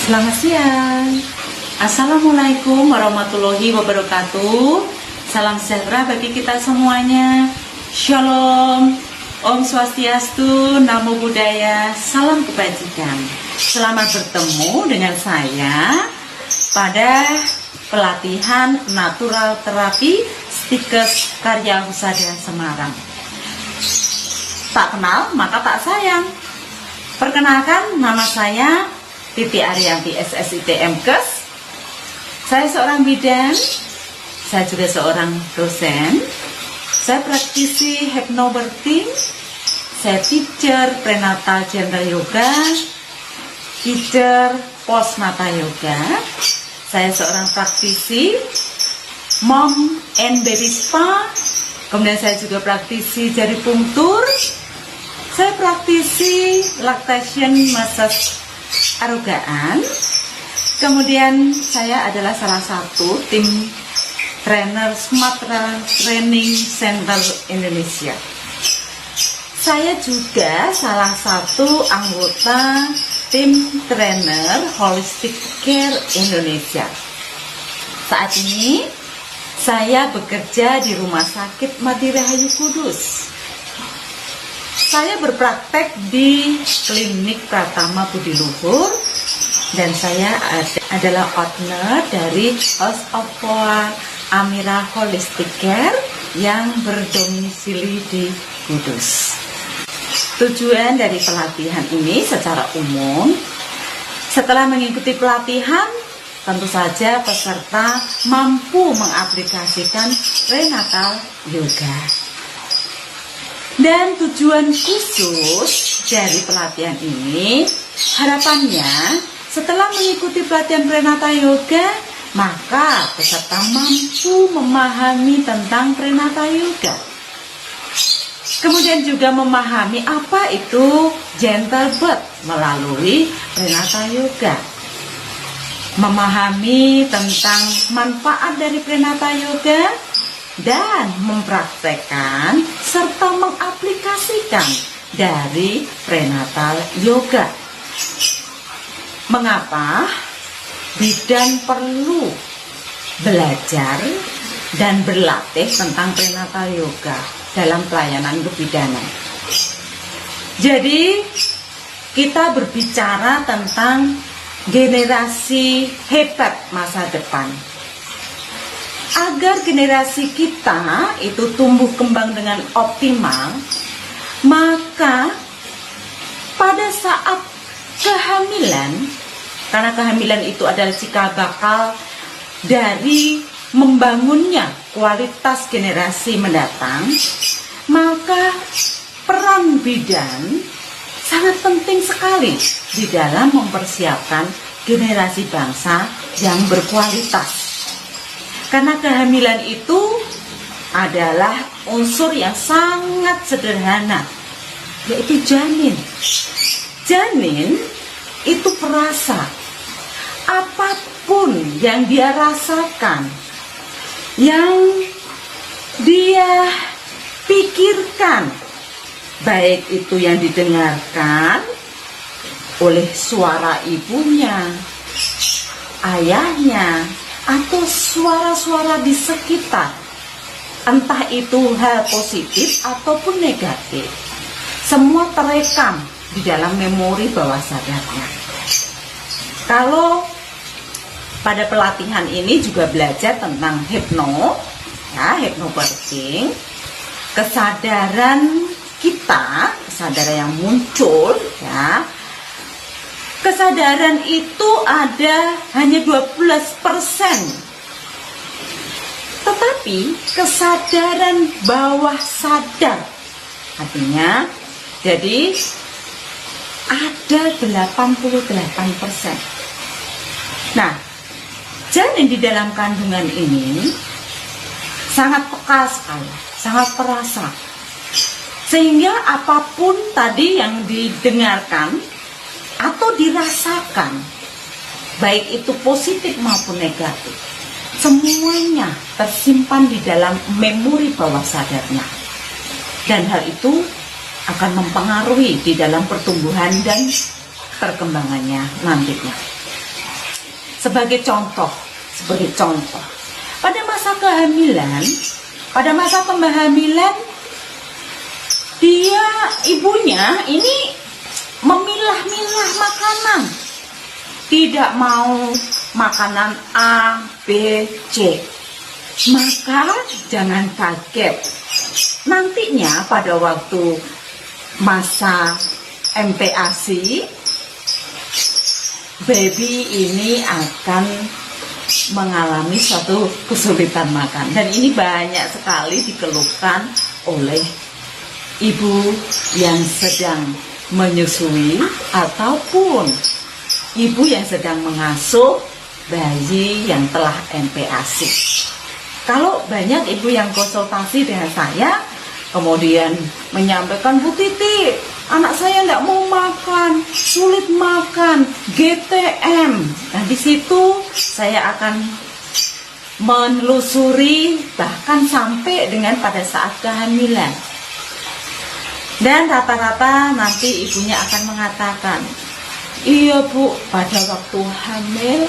Selamat siang. Assalamualaikum warahmatullahi wabarakatuh. Salam sejahtera bagi kita semuanya. Shalom. Om Swastiastu, Namo Buddhaya, salam kebajikan. Selamat bertemu dengan saya pada pelatihan natural terapi Stikes Karya Husada Semarang. Tak kenal maka tak sayang. Perkenalkan, nama saya Titi Ariyanti SSIT MKes. Saya seorang bidan, saya juga seorang dosen. Saya praktisi hypnobirthing, saya teacher prenatal gender yoga, teacher postnatal yoga. Saya seorang praktisi mom and baby spa. Kemudian saya juga praktisi jaripunktur. Saya praktisi lactation massage arogaan. Kemudian saya adalah salah satu tim trainer Sumatera Training Center Indonesia. Saya juga salah satu anggota tim trainer Holistic Care Indonesia. Saat ini saya bekerja di Rumah Sakit Mati Rahayu Kudus. Saya berpraktek di Klinik Pratama Budi Luhur dan saya adalah owner dari House of Poa Amira Holistic Care yang berdomisili di Kudus. Tujuan dari pelatihan ini secara umum, setelah mengikuti pelatihan, tentu saja peserta mampu mengaplikasikan prenatal yoga. Dan tujuan khusus dari pelatihan ini, harapannya setelah mengikuti pelatihan prenatal yoga, maka peserta mampu memahami tentang prenatal yoga. Kemudian juga memahami apa itu gentle birth melalui prenatal yoga. Memahami tentang manfaat dari prenatal yoga dan mempraktekkan serta mengaplikasikan dari prenatal yoga. Mengapa bidan perlu belajar dan berlatih tentang prenatal yoga dalam pelayanan kebidanan? Jadi kita berbicara tentang generasi hebat masa depan. Agar generasi kita itu tumbuh kembang dengan optimal, maka pada saat kehamilan, karena kehamilan itu adalah cikal bakal dari membangunnya kualitas generasi mendatang, maka peran bidan sangat penting sekali di dalam mempersiapkan generasi bangsa yang berkualitas. Karena kehamilan itu adalah unsur yang sangat sederhana, yaitu janin. Janin itu perasa. Apapun yang dia rasakan, yang dia pikirkan, baik itu yang didengarkan oleh suara ibunya, ayahnya, atau suara-suara di sekitar, entah itu hal positif ataupun negatif, semua terekam di dalam memori bawah sadarnya. Kalau pada pelatihan ini juga belajar tentang hypnobirthing, kesadaran kita, kesadaran yang muncul, ya. Kesadaran itu ada hanya 12%. Tetapi kesadaran bawah sadar, artinya jadi ada 88%. Nah, janin di dalam kandungan ini sangat peka sekali, sangat perasa. Sehingga apapun tadi yang didengarkan atau dirasakan, baik itu positif maupun negatif, semuanya tersimpan di dalam memori bawah sadarnya. Dan hal itu akan mempengaruhi di dalam pertumbuhan dan perkembangannya nantinya. sebagai contoh. Pada masa kehamilan, pada masa kehamilan, ibunya ini memilah-milah makanan. Tidak mau makanan A, B, C. Maka jangan kaget. Nantinya pada waktu masa MPASI, baby ini akan mengalami suatu kesulitan makan. Dan ini banyak sekali dikeluhkan oleh ibu yang sedang menyusui ataupun ibu yang sedang mengasuh bayi yang telah MPASI. Kalau banyak ibu yang konsultasi dengan saya, kemudian menyampaikan, Bu Titi, anak saya tidak mau makan, sulit makan, GTM. Nah, di situ saya akan menelusuri bahkan sampai dengan pada saat kehamilan. Dan rata-rata nanti ibunya akan mengatakan, iya Bu, pada waktu hamil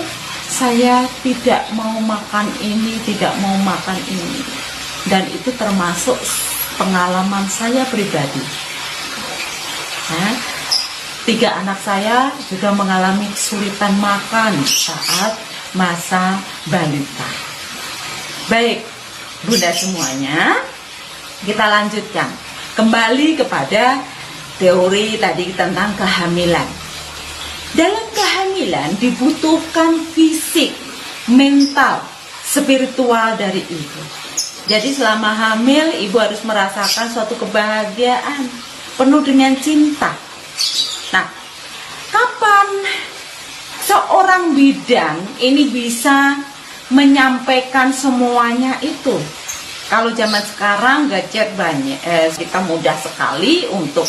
saya tidak mau makan ini, tidak mau makan ini. Dan itu termasuk pengalaman saya pribadi. Nah, 3 anak saya juga mengalami kesulitan makan saat masa balita. Baik, Bunda semuanya, kita lanjutkan. Kembali kepada teori tadi tentang kehamilan. Dalam kehamilan dibutuhkan fisik, mental, spiritual dari ibu. Jadi selama hamil, ibu harus merasakan suatu kebahagiaan penuh dengan cinta. Nah, kapan seorang bidan ini bisa menyampaikan semuanya itu? Kalau zaman sekarang gadget banyak, kita mudah sekali untuk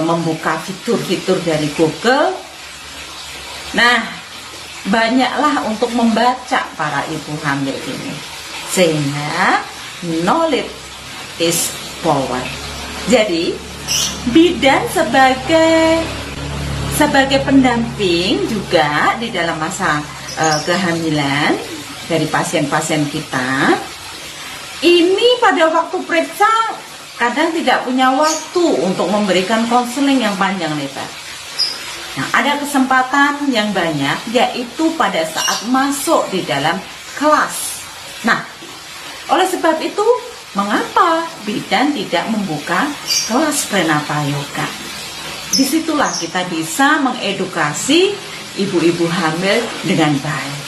membuka fitur-fitur dari Google. Nah, banyaklah untuk membaca para ibu hamil ini. Sehingga knowledge is power. Jadi, bidan sebagai pendamping juga di dalam masa kehamilan dari pasien-pasien kita. Ini pada waktu periksa kadang tidak punya waktu untuk memberikan konseling yang panjang lebar. Nah, ada kesempatan yang banyak, yaitu pada saat masuk di dalam kelas. Nah, oleh sebab itu, mengapa bidan tidak membuka kelas prenatal yoga? Disitulah kita bisa mengedukasi ibu-ibu hamil dengan baik.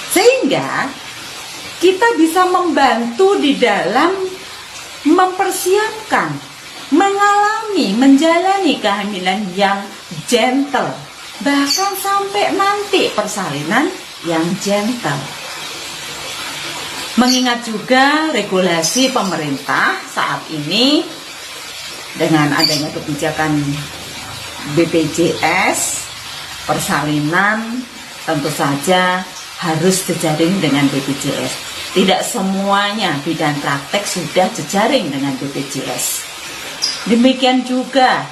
Sehingga kita bisa membantu di dalam mempersiapkan, menjalani kehamilan yang gentle, bahkan sampai nanti persalinan yang gentle. Mengingat juga regulasi pemerintah saat ini dengan adanya kebijakan BPJS, persalinan tentu saja harus jejaring dengan BPJS. Tidak semuanya bidan praktek sudah jejaring dengan BPJS. Demikian juga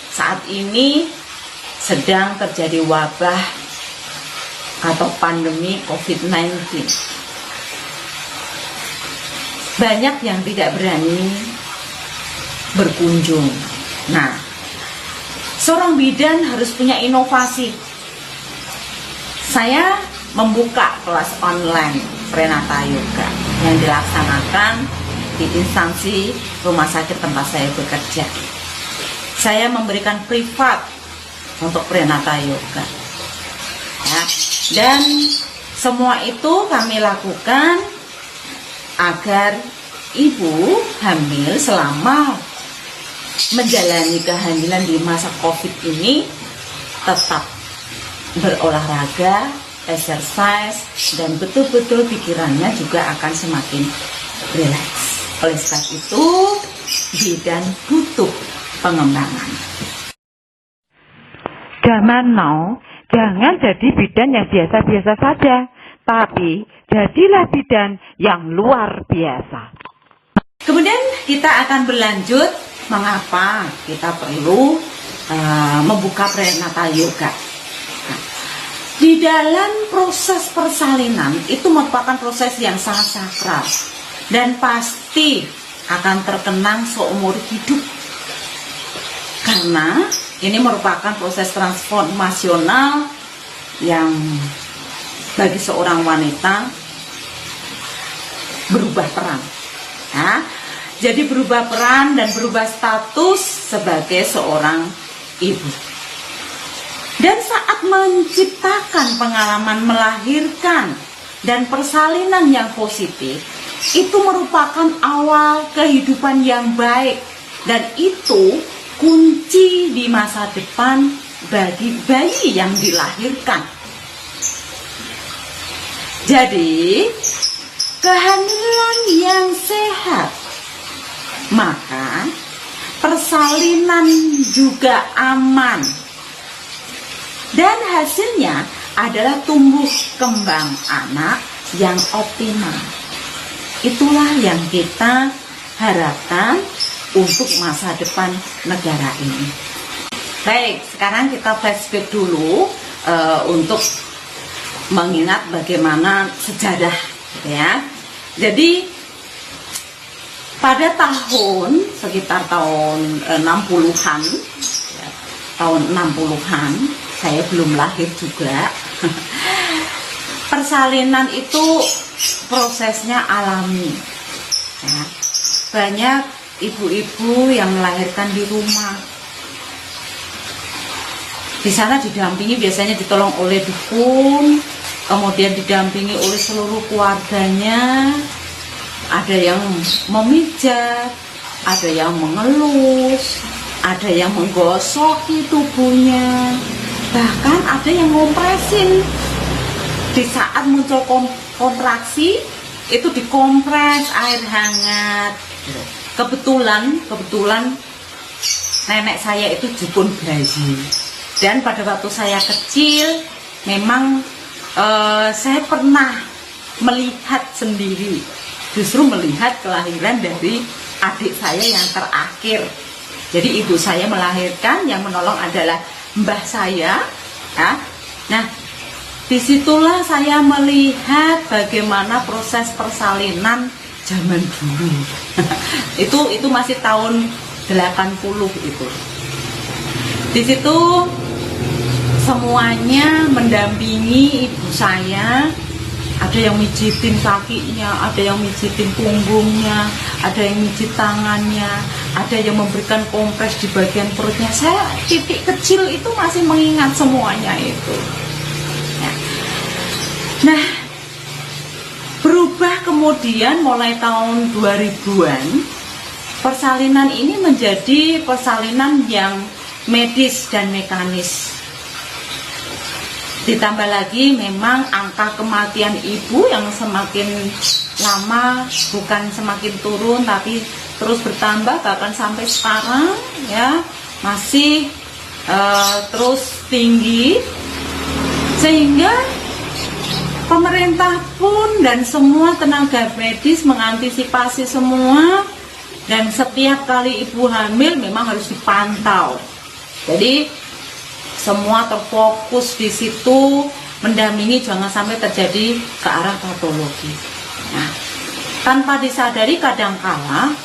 saat ini sedang terjadi wabah atau pandemi COVID-19. Banyak yang tidak berani berkunjung. Nah, seorang bidan harus punya inovasi. Saya membuka kelas online prenatal yoga yang dilaksanakan di instansi rumah sakit tempat saya bekerja. Saya memberikan privat untuk prenatal yoga. Ya, dan semua itu kami lakukan agar ibu hamil selama menjalani kehamilan di masa COVID ini tetap berolahraga, exercise, dan betul-betul pikirannya juga akan semakin rileks. Oleh sebab itu, bidan butuh pengembangan. Zaman now, jangan jadi bidan yang biasa-biasa saja, tapi jadilah bidan yang luar biasa. Kemudian kita akan berlanjut mengapa kita perlu membuka prenatal yoga. Nah, Di dalam proses persalinan itu merupakan proses yang sangat sakral dan pasti akan terkenang seumur hidup, karena ini merupakan proses transformasional yang bagi seorang wanita berubah peran, ya. Jadi berubah peran dan berubah status sebagai seorang ibu. Dan saat menciptakan pengalaman melahirkan dan persalinan yang positif, itu merupakan awal kehidupan yang baik, dan itu kunci di masa depan bagi bayi yang dilahirkan. Jadi, kehamilan yang sehat, maka persalinan juga aman. Dan hasilnya adalah tumbuh kembang anak yang optimal. Itulah yang kita harapkan untuk masa depan negara ini. Baik, sekarang kita flashback dulu untuk mengingat bagaimana sejarah, ya. Jadi pada sekitar tahun 60-an, ya, tahun 60-an, saya belum lahir juga. Persalinan itu prosesnya alami, ya. Banyak ibu-ibu yang melahirkan di rumah. Di sana didampingi, biasanya ditolong oleh dukun, kemudian didampingi oleh seluruh keluarganya. Ada yang memijat, ada yang mengelus, ada yang menggosoki tubuhnya, bahkan ada yang ngompresin. Di saat muncul kontraksi, itu dikompres air hangat. Kebetulan nenek saya itu dukun bayi, dan pada waktu saya kecil memang saya pernah melihat sendiri, justru melihat kelahiran dari adik saya yang terakhir. Jadi ibu saya melahirkan, yang menolong adalah mbah saya, ya. Nah, disitulah saya melihat bagaimana proses persalinan zaman dulu. itu masih tahun 80 itu. Di situ semuanya mendampingi ibu saya. Ada yang mijitin kakinya, ada yang mijitin punggungnya, ada yang mijit tangannya, ada yang memberikan kompres di bagian perutnya. Saya titik kecil itu masih mengingat semuanya itu. Ya. Nah, berubah kemudian mulai tahun 2000-an, persalinan ini menjadi persalinan yang medis dan mekanis. Ditambah lagi memang angka kematian ibu yang semakin lama bukan semakin turun, tapi terus bertambah, bahkan sampai sekarang ya masih terus tinggi, sehingga pemerintah pun dan semua tenaga medis mengantisipasi semua, dan setiap kali ibu hamil memang harus dipantau. Jadi semua terfokus di situ, mendampingi jangan sampai terjadi ke arah patologi. Nah, tanpa disadari kadangkala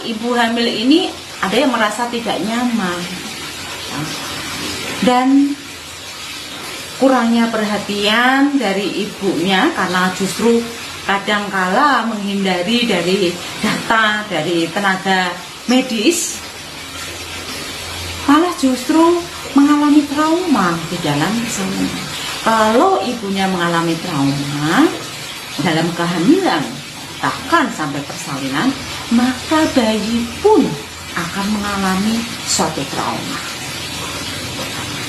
ibu hamil ini ada yang merasa tidak nyaman, dan kurangnya perhatian dari ibunya karena justru kadangkala menghindari dari data dari tenaga medis, malah justru mengalami trauma di dalam persalinan. Kalau ibunya mengalami trauma dalam kehamilan, bahkan sampai persalinan, maka bayi pun akan mengalami suatu trauma.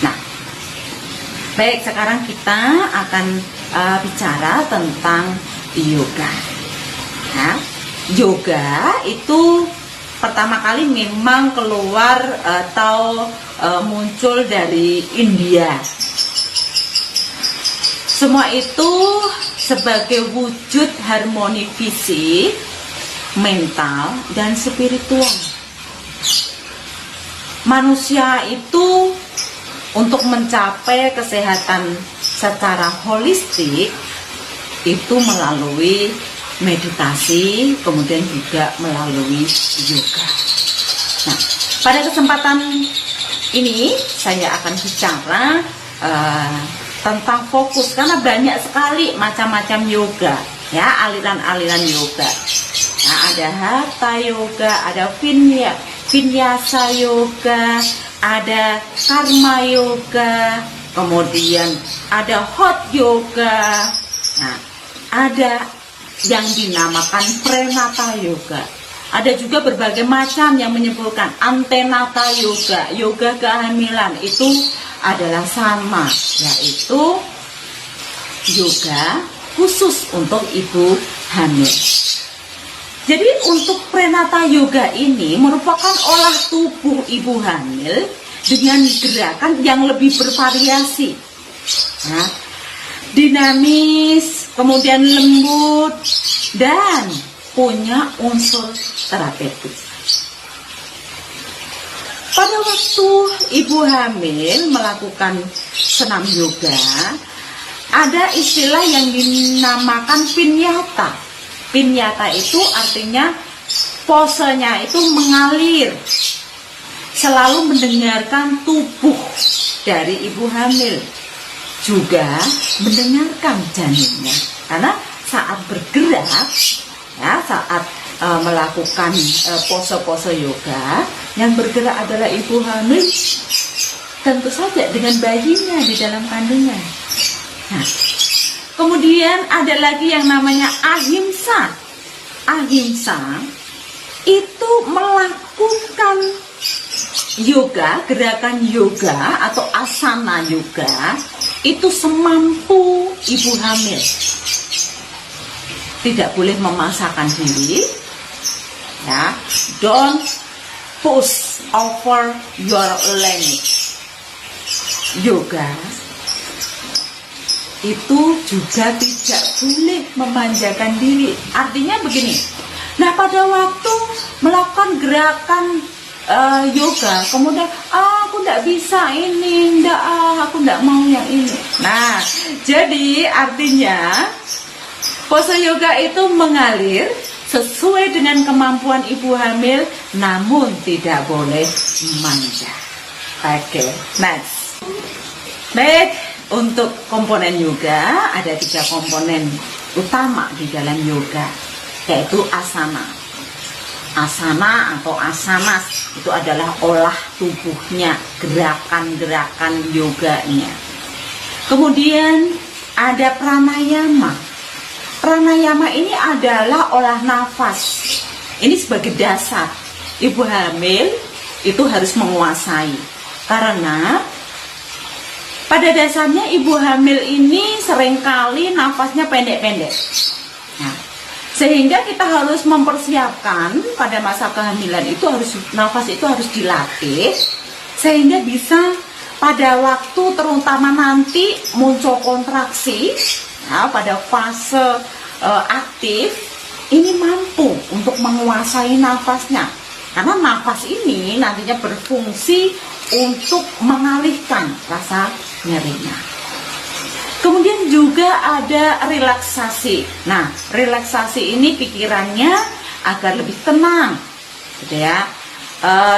Nah, baik, sekarang kita akan bicara tentang yoga. Nah, yoga itu pertama kali memang keluar atau muncul dari India. Semua itu sebagai wujud harmoni fisik, mental, dan spiritual. Manusia itu untuk mencapai kesehatan secara holistik itu melalui meditasi, kemudian juga melalui yoga. Nah, pada kesempatan ini saya akan bicara tentang fokus, karena banyak sekali macam-macam yoga, ya, aliran-aliran yoga. Nah, ada hatha yoga, ada vinyasa yoga, ada karma yoga, kemudian ada hot yoga. Nah, ada yang dinamakan prenata yoga. Ada juga berbagai macam yang menyebutkan antenata yoga, yoga kehamilan. Itu adalah sama, yaitu yoga khusus untuk ibu hamil. Jadi untuk prenata yoga ini merupakan olah tubuh ibu hamil dengan gerakan yang lebih bervariasi, nah, dinamis, kemudian lembut, dan punya unsur terapeutik. Pada waktu ibu hamil melakukan senam yoga, ada istilah yang dinamakan vinyata. Vinyata itu artinya posenya itu mengalir, selalu mendengarkan tubuh dari ibu hamil, juga mendengarkan janinnya. Karena saat bergerak, ya, saat melakukan pose-pose yoga, yang bergerak adalah ibu hamil, tentu saja dengan bayinya di dalam kandungan. Nah, kemudian ada lagi yang namanya ahimsa. Ahimsa itu melakukan yoga, gerakan yoga atau asana yoga itu semampu ibu hamil. Tidak boleh memaksakan diri, ya. Don't push over your limit. Yoga itu juga tidak boleh memanjakan diri. Artinya begini. Nah, pada waktu melakukan gerakan yoga, kemudian aku tidak bisa ini, aku tidak mau yang ini. Nah, jadi artinya pose yoga itu mengalir sesuai dengan kemampuan ibu hamil, namun tidak boleh manja. Oke, next. Baik, untuk komponen yoga ada 3 komponen utama di dalam yoga, yaitu asana. Asana atau asanas itu adalah olah tubuhnya, gerakan-gerakan yoganya. Kemudian ada pranayama. Pranayama ini adalah olah nafas. Ini sebagai dasar. Ibu hamil itu harus menguasai. Karena pada dasarnya ibu hamil ini seringkali nafasnya pendek-pendek. Nah, sehingga kita harus mempersiapkan pada masa kehamilan itu nafas itu harus dilatih sehingga bisa pada waktu terutama nanti muncul kontraksi, nah, pada fase aktif ini mampu untuk menguasai nafasnya, karena nafas ini nantinya berfungsi untuk mengalihkan rasa nyerinya. Kemudian juga ada relaksasi. Nah, relaksasi ini pikirannya agar lebih tenang, gitu ya.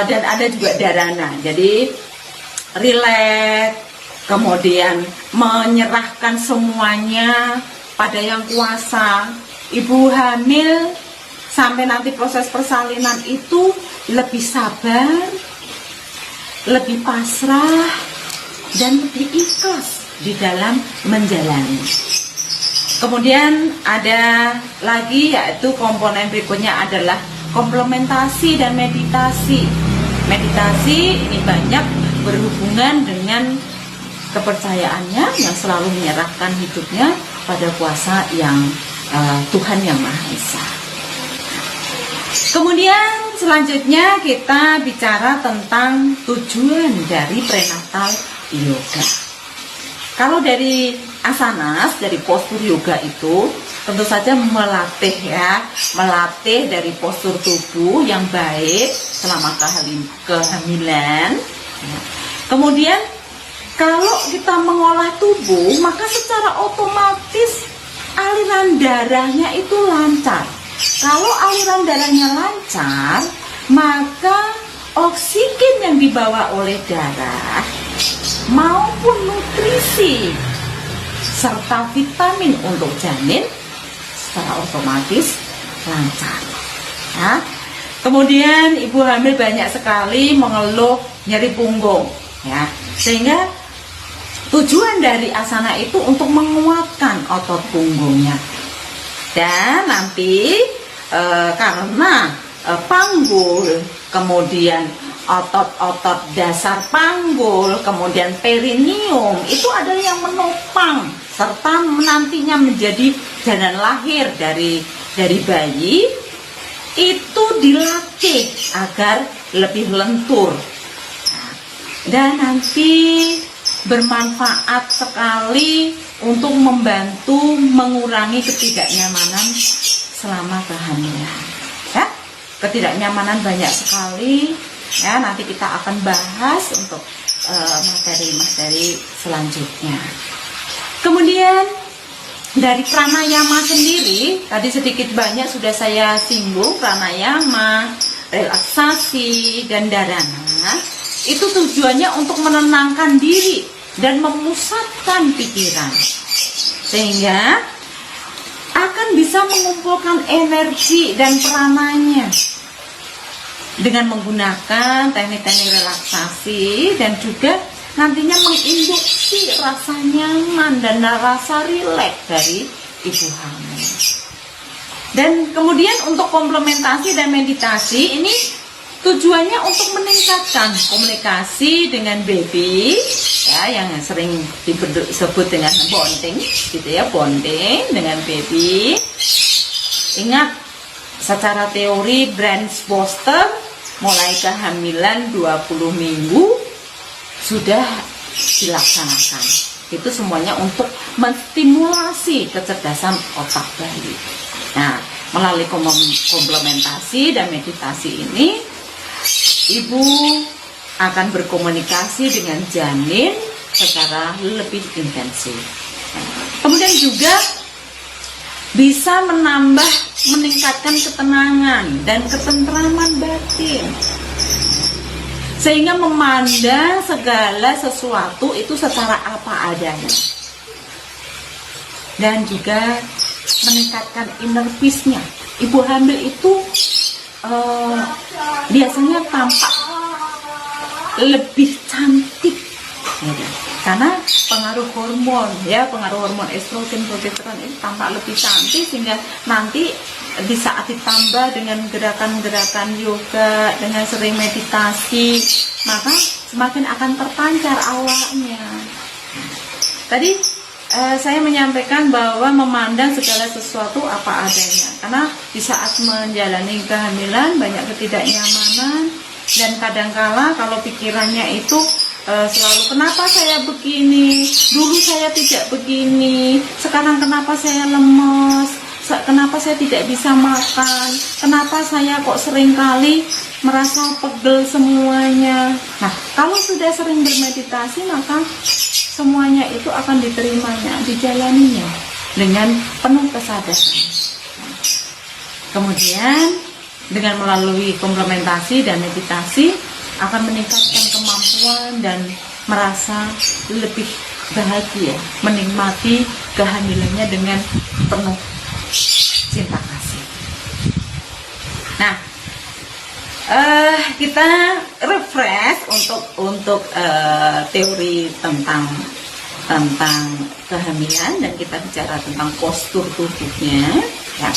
Dan ada juga dharana. Jadi rileks, kemudian menyerahkan semuanya pada yang kuasa. Ibu hamil sampai nanti proses persalinan itu lebih sabar, lebih pasrah, dan lebih ikhlas di dalam menjalani. Kemudian ada lagi, yaitu komponen berikutnya adalah komplementasi dan meditasi. Meditasi ini banyak berhubungan dengan kepercayaannya yang selalu menyerahkan hidupnya pada kuasa yang Tuhan Yang Maha Esa. Kemudian selanjutnya kita bicara tentang tujuan dari prenatal yoga. Kalau dari asanas, dari postur yoga itu tentu saja melatih dari postur tubuh yang baik selama kehamilan. Kemudian kalau kita mengolah tubuh, maka secara otomatis aliran darahnya itu lancar. Kalau aliran darahnya lancar, maka oksigen yang dibawa oleh darah maupun nutrisi serta vitamin untuk janin secara otomatis lancar. Ya. Kemudian ibu hamil banyak sekali mengeluh nyeri punggung, ya. Sehingga tujuan dari asana itu untuk menguatkan otot punggungnya. Dan nanti karena panggul, kemudian otot-otot dasar panggul, kemudian perineum itu adalah yang menopang serta nantinya menjadi janin lahir dari bayi, itu dilatih agar lebih lentur dan nanti bermanfaat sekali untuk membantu mengurangi ketidaknyamanan selama kehamilan. Ya, ketidaknyamanan banyak sekali. Ya, nanti kita akan bahas untuk materi-materi selanjutnya. Kemudian dari pranayama sendiri, tadi sedikit banyak sudah saya singgung pranayama, relaksasi, dan dharana. Itu tujuannya untuk menenangkan diri dan memusatkan pikiran. Sehingga akan bisa mengumpulkan energi dan perananya dengan menggunakan teknik-teknik relaksasi dan juga nantinya menginduksi rasa nyaman dan rasa rileks dari ibu hamil. Dan kemudian untuk komplementasi dan meditasi ini tujuannya untuk meningkatkan komunikasi dengan baby, ya, yang sering disebut dengan bonding, gitu ya, bonding dengan baby. Ingat, secara teori Brand Foster mulai kehamilan 20 minggu sudah dilaksanakan. Itu semuanya untuk menstimulasi kecerdasan otak bayi. Nah, melalui komplementasi dan meditasi ini, ibu akan berkomunikasi dengan janin secara lebih intensif. Kemudian juga bisa meningkatkan ketenangan dan ketentraman batin, sehingga memandang segala sesuatu itu secara apa adanya, dan juga meningkatkan inner peace-nya. Ibu hamil itu biasanya tampak lebih cantik, ya, karena pengaruh hormon, ya, pengaruh hormon estrogen, progesteron itu tampak lebih cantik, sehingga nanti di saat ditambah dengan gerakan-gerakan yoga, dengan sering meditasi, maka semakin akan terpancar auranya. Tadi saya menyampaikan bahwa memandang segala sesuatu apa adanya, karena di saat menjalani kehamilan banyak ketidaknyamanan, dan kadangkala kalau pikirannya itu selalu kenapa saya begini, dulu saya tidak begini, sekarang kenapa saya lemes, kenapa saya tidak bisa makan, kenapa saya kok sering kali merasa pegel semuanya. Nah, kalau sudah sering bermeditasi, maka semuanya itu akan diterimanya, dijalaninya dengan penuh kesadaran. Kemudian dengan melalui komplementasi dan meditasi akan meningkatkan kemampuan dan merasa lebih bahagia, menikmati kehamilannya dengan penuh cinta kasih. Nah, kita refresh untuk teori tentang kehamilan, dan kita bicara tentang postur tubuhnya, ya.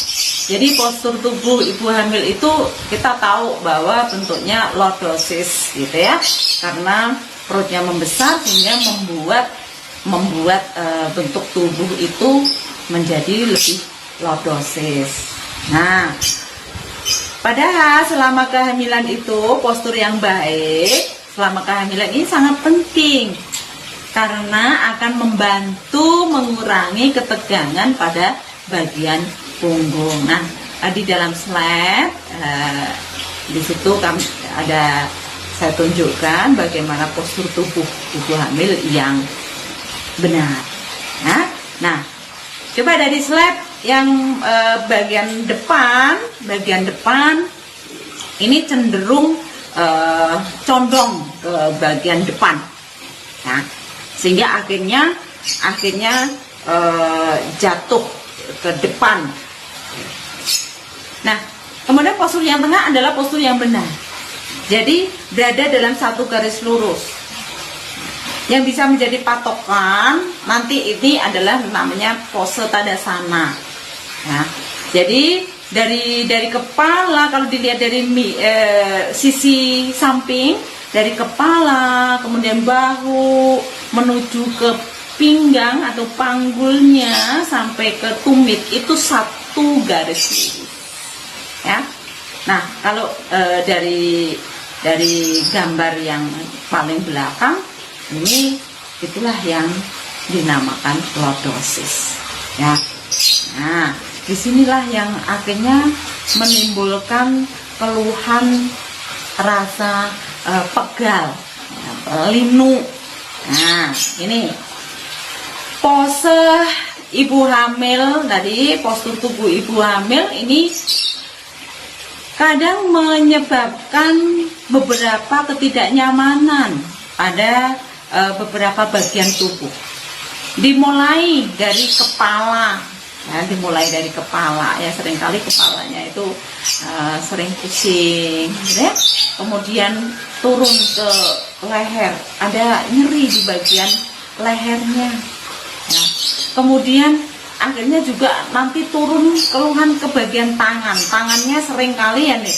Jadi postur tubuh ibu hamil itu kita tahu bahwa bentuknya lordosis, gitu ya, karena perutnya membesar sehingga membuat bentuk tubuh itu menjadi lebih lordosis. Nah, padahal selama kehamilan itu postur yang baik selama kehamilan ini sangat penting, karena akan membantu mengurangi ketegangan pada bagian punggung. Nah, di dalam slide di situ kami ada saya tunjukkan bagaimana postur tubuh ibu hamil yang benar. Nah, coba dari slide yang bagian depan ini cenderung condong ke bagian depan, nah, sehingga akhirnya jatuh ke depan. Nah, kemudian postur yang tengah adalah postur yang benar. Jadi berada dalam satu garis lurus. Yang bisa menjadi patokan nanti ini adalah namanya pose tadasana. Nah, jadi dari kepala, kalau dilihat dari sisi samping, dari kepala kemudian bahu menuju ke pinggang atau panggulnya sampai ke tumit itu satu garis lurus. Ya. Nah, kalau dari gambar yang paling belakang ini, itulah yang dinamakan lordosis. Ya. Nah, disinilah yang akhirnya menimbulkan keluhan rasa pegal, linu. Nah, ini pose ibu hamil tadi, postur tubuh ibu hamil ini kadang menyebabkan beberapa ketidaknyamanan pada beberapa bagian tubuh. Dimulai dari kepala, ya, seringkali kepalanya itu sering pusing, gitu ya. Kemudian turun ke leher, ada nyeri di bagian lehernya. Nah, kemudian akhirnya juga nanti turun keluhan ke bagian tangannya seringkali ya nih,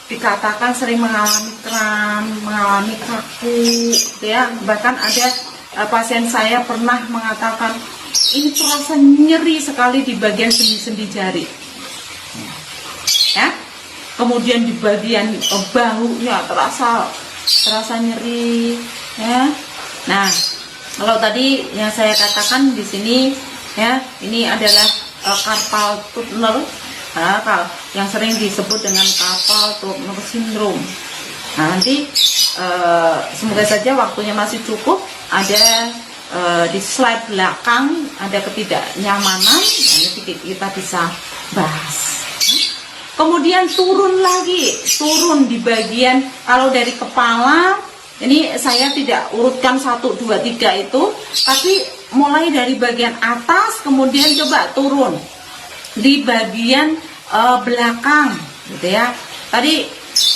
dikatakan sering mengalami kram, mengalami kaku, gitu ya. Bahkan ada pasien saya pernah mengatakan ini terasa nyeri sekali di bagian sendi-sendi jari, ya. Kemudian di bagian bahunya terasa nyeri, ya. Nah, kalau tadi yang saya katakan di sini, ya, ini adalah carpal tunnel, yang sering disebut dengan carpal tunnel syndrome. Nah, nanti semoga saja waktunya masih cukup. Ada di slide belakang ada ketidaknyamanan, nanti kita bisa bahas. Kemudian turun di bagian, kalau dari kepala. Ini saya tidak urutkan 1, 2, 3 itu, tapi mulai dari bagian atas, kemudian coba turun di bagian belakang, gitu ya. Tadi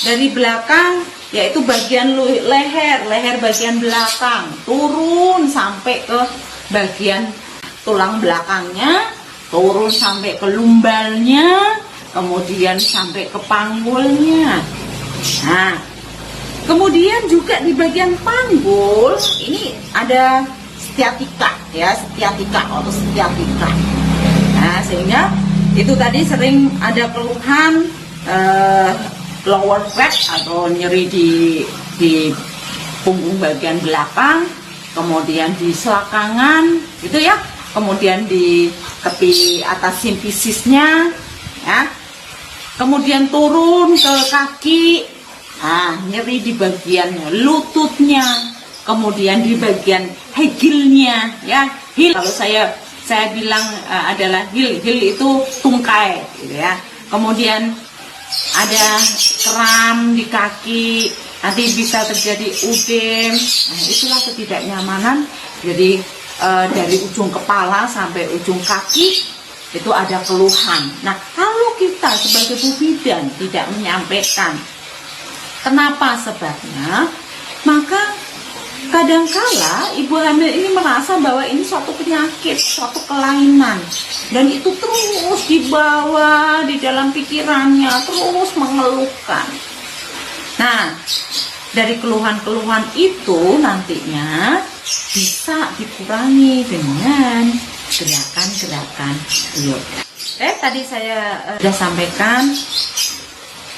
dari belakang, yaitu bagian leher bagian belakang, turun sampai ke bagian tulang belakangnya, turun sampai ke lumbalnya, kemudian sampai ke panggulnya. Nah, kemudian juga di bagian panggul ini ada sciatica, ya, sciatica. Nah, sehingga itu tadi sering ada keluhan lower back atau nyeri di punggung bagian belakang, kemudian di selakangan, gitu ya. Kemudian di tepi atas simfisisnya, ya. Kemudian turun ke kaki. Nah, nyeri di bagian lututnya, kemudian di bagian hegilnya, ya. Heel, kalau saya bilang adalah heel itu tungkai, gitu ya. Kemudian ada kram di kaki, nanti bisa terjadi udem. Nah, itulah ketidaknyamanan. Jadi dari ujung kepala sampai ujung kaki itu ada keluhan. Nah, kalau kita sebagai bu bidan tidak menyampaikan kenapa sebabnya, maka kadangkala ibu hamil ini merasa bahwa ini suatu penyakit, suatu kelainan, dan itu terus dibawa di dalam pikirannya, terus mengeluhkan. Nah, dari keluhan-keluhan itu nantinya bisa dikurangi dengan gerakan-gerakan yoga. Tadi saya sudah sampaikan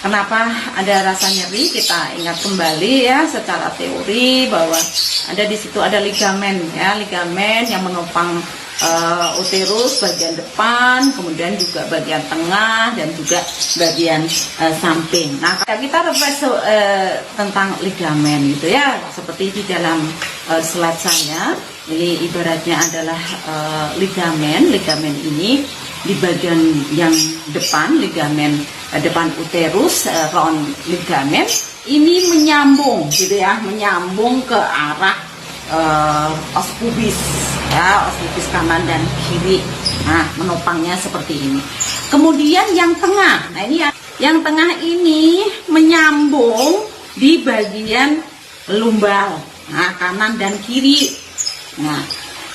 kenapa ada rasa nyeri. Kita ingat kembali, ya, secara teori bahwa ada di situ ada ligamen, ya, ligamen yang menopang uterus bagian depan, kemudian juga bagian tengah dan juga bagian samping. Nah, kita refresh tentang ligamen gitu ya, seperti di dalam slide saya. Ini ibaratnya adalah ligamen. Ligamen ini di bagian yang depan, ligamen depan uterus, round ligamen ini menyambung gitu ya, menyambung ke arah os pubis ya, os pubis kanan dan kiri. Nah, menopangnya seperti ini. Kemudian yang tengah, nah ini yang tengah ini menyambung di bagian lumbal, nah kanan dan kiri. Nah,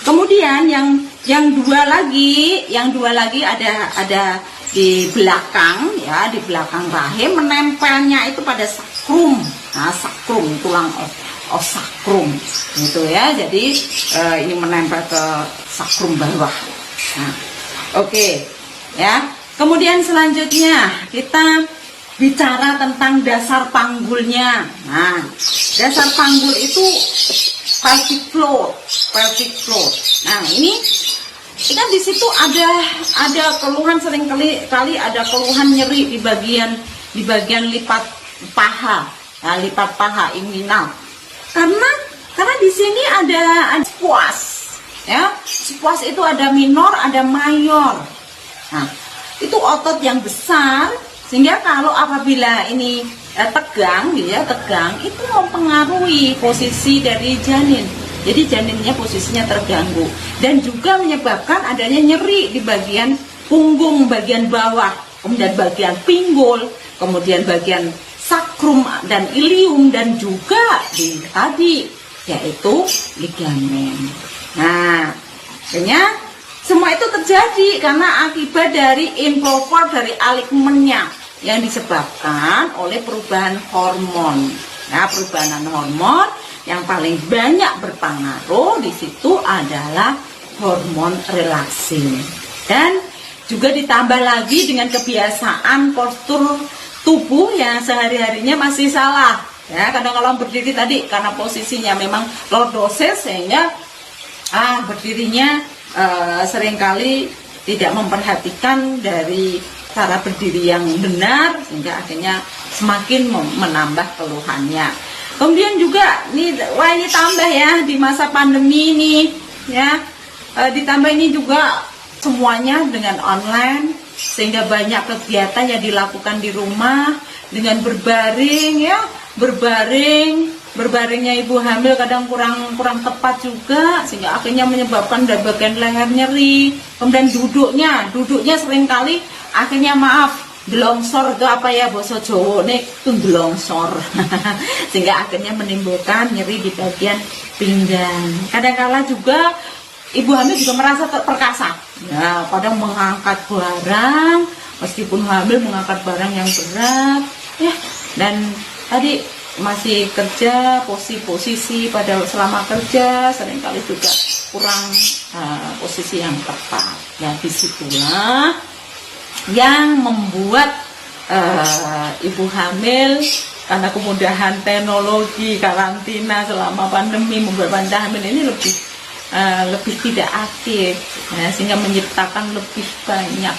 kemudian yang dua lagi ada di belakang ya, di belakang rahim, menempelnya itu pada sakrum. Nah, sakrum, tulang os sakrum gitu ya. Jadi ini menempel ke sakrum bawah. Nah, oke. Ya. Kemudian selanjutnya kita bicara tentang dasar panggulnya. Nah, dasar panggul itu pelvic floor. Nah, ini kan di situ ada keluhan, sering kali ada keluhan nyeri di bagian lipat paha, nah, lipat paha inguinal. Karena di sini ada squash, ya. Squash itu ada minor, ada mayor. Nah, itu otot yang besar, sehingga kalau apabila ini tegang, itu mempengaruhi posisi dari janin. Jadi janinnya posisinya terganggu dan juga menyebabkan adanya nyeri di bagian punggung bagian bawah, kemudian bagian pinggul, kemudian bagian sakrum dan ilium, dan juga di tadi yaitu ligamen. Nah, akhirnya semua itu terjadi karena akibat dari improper dari aligmennya yang disebabkan oleh perubahan hormon. Nah, perubahan hormon yang paling banyak berpengaruh di situ adalah hormon relaksin, dan juga ditambah lagi dengan kebiasaan postur tubuh yang sehari-harinya masih salah. Ya, kadang kalau berdiri tadi karena posisinya memang lordosis, sehingga berdirinya seringkali tidak memperhatikan dari cara berdiri yang benar, sehingga akhirnya semakin menambah keluhannya. Kemudian juga ini tambah ya di masa pandemi ini ya, ditambah ini juga semuanya dengan online, sehingga banyak kegiatan yang dilakukan di rumah dengan berbaring ya, berbaringnya ibu hamil kadang kurang tepat juga, sehingga akhirnya menyebabkan bagian leher nyeri. Kemudian duduknya seringkali akhirnya delongsor itu apa ya, bahasa Jawa nih itu delongsor sehingga akhirnya menimbulkan nyeri di bagian pinggang. Kadang-kala juga ibu hamil juga merasa perkasa ya, kadang mengangkat barang, meskipun hamil mengangkat barang yang berat ya, dan tadi masih kerja, posisi pada selama kerja seringkali juga kurang posisi yang tepat. Ya, disitulah yang membuat ibu hamil, karena kemudahan teknologi karantina selama pandemi, membuat wanita hamil ini lebih tidak aktif ya, sehingga menciptakan lebih banyak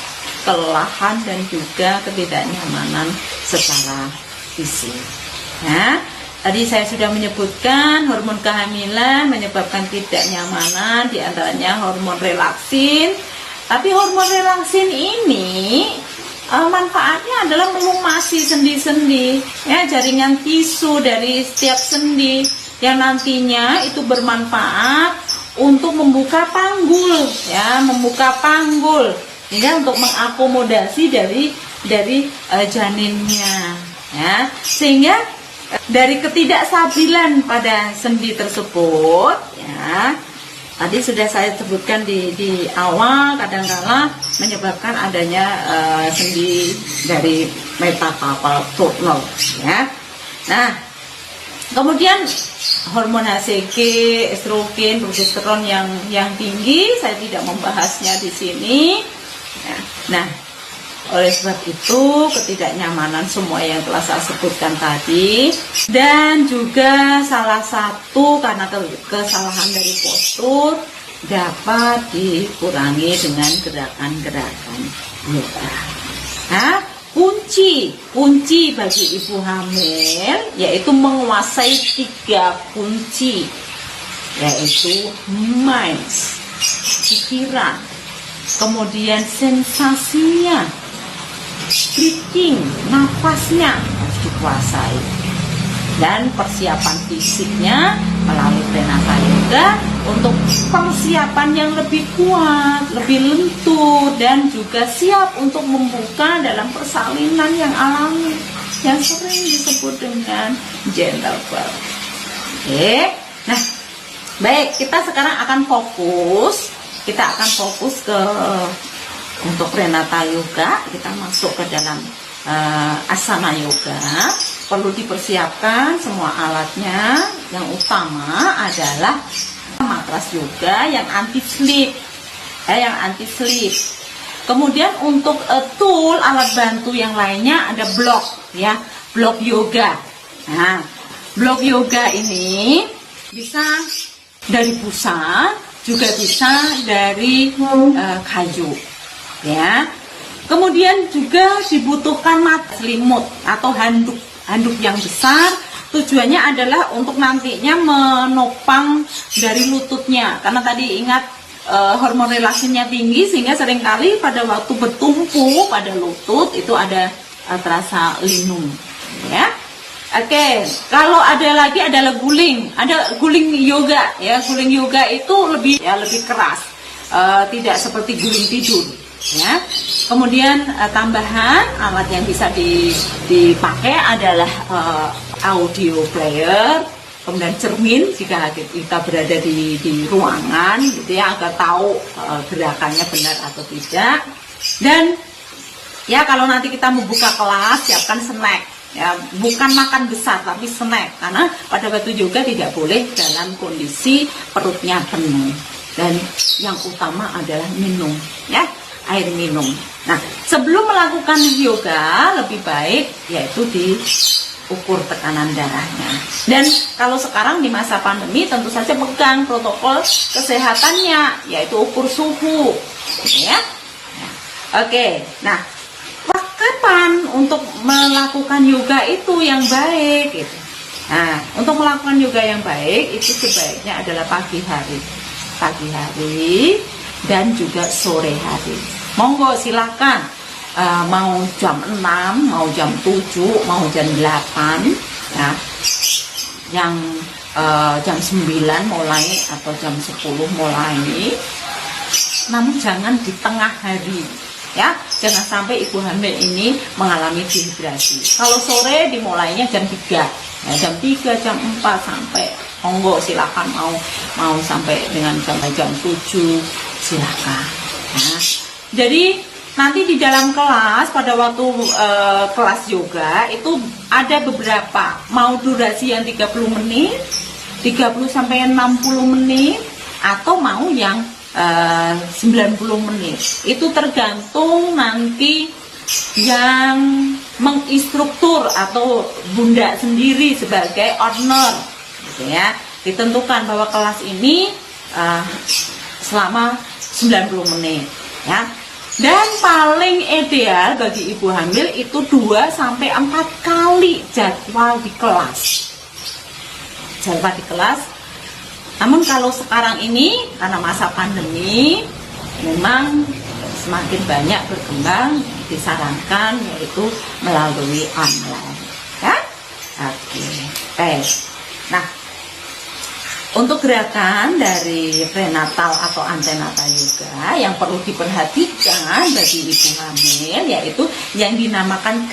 kelelahan dan juga ketidaknyamanan secara fisik. Nah, tadi saya sudah menyebutkan hormon kehamilan menyebabkan ketidaknyamanan, diantaranya hormon relaksin. Tapi hormon relaksin ini manfaatnya adalah melumasi sendi-sendi ya, jaringan tisu dari setiap sendi, yang nantinya itu bermanfaat untuk membuka panggul ya, ya, untuk mengakomodasi dari janinnya ya, sehingga dari ketidakstabilan pada sendi tersebut ya, tadi sudah saya sebutkan di awal, kadang-kala menyebabkan adanya sendi dari metacarpal tunnel ya. Nah, kemudian hormon HCG, estrogen, progesteron yang tinggi, saya tidak membahasnya di sini ya. Nah, oleh sebab itu ketidaknyamanan semua yang telah saya sebutkan tadi, dan juga salah satu karena kesalahan dari postur, dapat dikurangi dengan gerakan-gerakan yoga. Nah, kunci bagi ibu hamil yaitu menguasai 3 kunci, yaitu mind, pikiran, kemudian sensasinya, breathing, nafasnya harus dikuasai, dan persiapan fisiknya melalui prenatal yoga untuk persiapan yang lebih kuat, lebih lentur, dan juga siap untuk membuka dalam persalinan yang alami yang sering disebut dengan gentle birth. Oke, nah baik, kita sekarang akan fokus ke untuk prenatal yoga. Kita masuk ke dalam asana yoga. Perlu dipersiapkan semua alatnya. Yang utama adalah matras yoga yang anti sleep, Kemudian untuk tool alat bantu yang lainnya ada blok yoga. Nah, blok yoga ini bisa dari busa, juga bisa dari kayu, ya. Kemudian juga dibutuhkan selimut atau handuk yang besar. Tujuannya adalah untuk nantinya menopang dari lututnya, karena tadi ingat hormon relasinya tinggi, sehingga seringkali pada waktu bertumpu pada lutut itu ada terasa linung, ya. Oke, kalau ada guling yoga, ya. Guling yoga itu lebih keras, tidak seperti guling tidur, ya. Kemudian tambahan alat yang bisa dipakai adalah audio player, kemudian cermin jika kita berada di ruangan, gitu ya, agar tahu gerakannya benar atau tidak. Dan ya, kalau nanti kita membuka kelas, siapkan snack, ya, bukan makan besar tapi snack, karena pada waktu yoga tidak boleh dalam kondisi perutnya penuh. Dan yang utama adalah minum, ya, air minum. Nah, sebelum melakukan yoga lebih baik yaitu diukur tekanan darahnya. Dan kalau sekarang di masa pandemi tentu saja pegang protokol kesehatannya, yaitu ukur suhu, ya. Oke, nah, kapan untuk melakukan yoga itu yang baik gitu. Nah, untuk melakukan yoga yang baik itu sebaiknya adalah pagi hari dan juga sore hari. Monggo silakan, mau jam 6, mau jam 7, mau jam 8, ya. Yang jam 9 mulai atau jam 10 mulai. Namun jangan di tengah hari, ya. Jangan sampai ibu hamil ini mengalami dehidrasi. Kalau sore dimulainya jam 3, ya, jam 3, jam 4 sampai monggo silakan, mau sampai dengan jam 7 silakan. Nah, jadi nanti di dalam kelas pada waktu kelas yoga itu ada beberapa, mau durasi yang 30 menit, 30 sampai 60 menit, atau mau yang 90 menit. Itu tergantung nanti yang menginstruktur atau bunda sendiri sebagai owner, gitu ya. Ditentukan bahwa kelas ini selama 90 menit, ya. Dan paling ideal bagi ibu hamil itu 2 sampai 4 kali jadwal di kelas. Namun kalau sekarang ini karena masa pandemi memang semakin banyak berkembang, disarankan yaitu melalui online, ya. Oke. Nah, untuk gerakan dari prenatal atau antenatal yoga yang perlu diperhatikan bagi ibu hamil yaitu yang dinamakan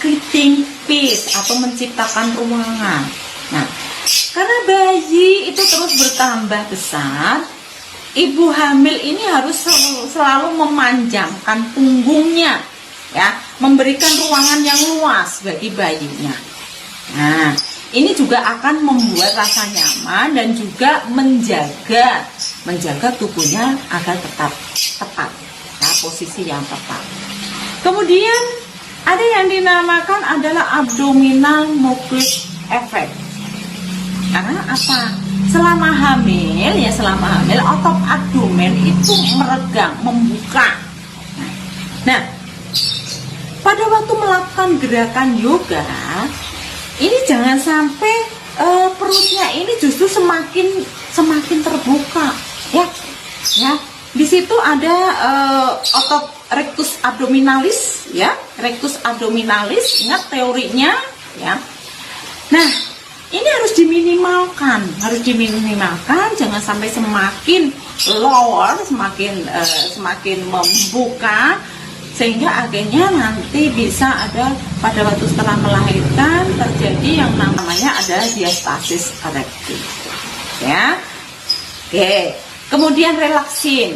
creating space atau menciptakan ruangan. Nah, karena bayi itu terus bertambah besar, ibu hamil ini harus selalu memanjangkan punggungnya, ya, memberikan ruangan yang luas bagi bayinya. Nah, ini juga akan membuat rasa nyaman dan juga menjaga tubuhnya agar tetap tepat, ya, posisi yang tepat. Kemudian ada yang dinamakan adalah abdominal nucleus effect. Karena apa? selama hamil otot abdomen itu meregang, membuka. Nah, pada waktu melakukan gerakan yoga, ini jangan sampai perutnya ini justru semakin terbuka, ya. Di situ ada otot rectus abdominalis, ya, rectus abdominalis. Ingat teorinya, ya. Nah, ini harus diminimalkan, jangan sampai semakin lower, semakin membuka, sehingga akhirnya nanti bisa ada pada waktu setelah melahirkan terjadi yang namanya ada diastasis erektil, ya. Oke, kemudian relaksin,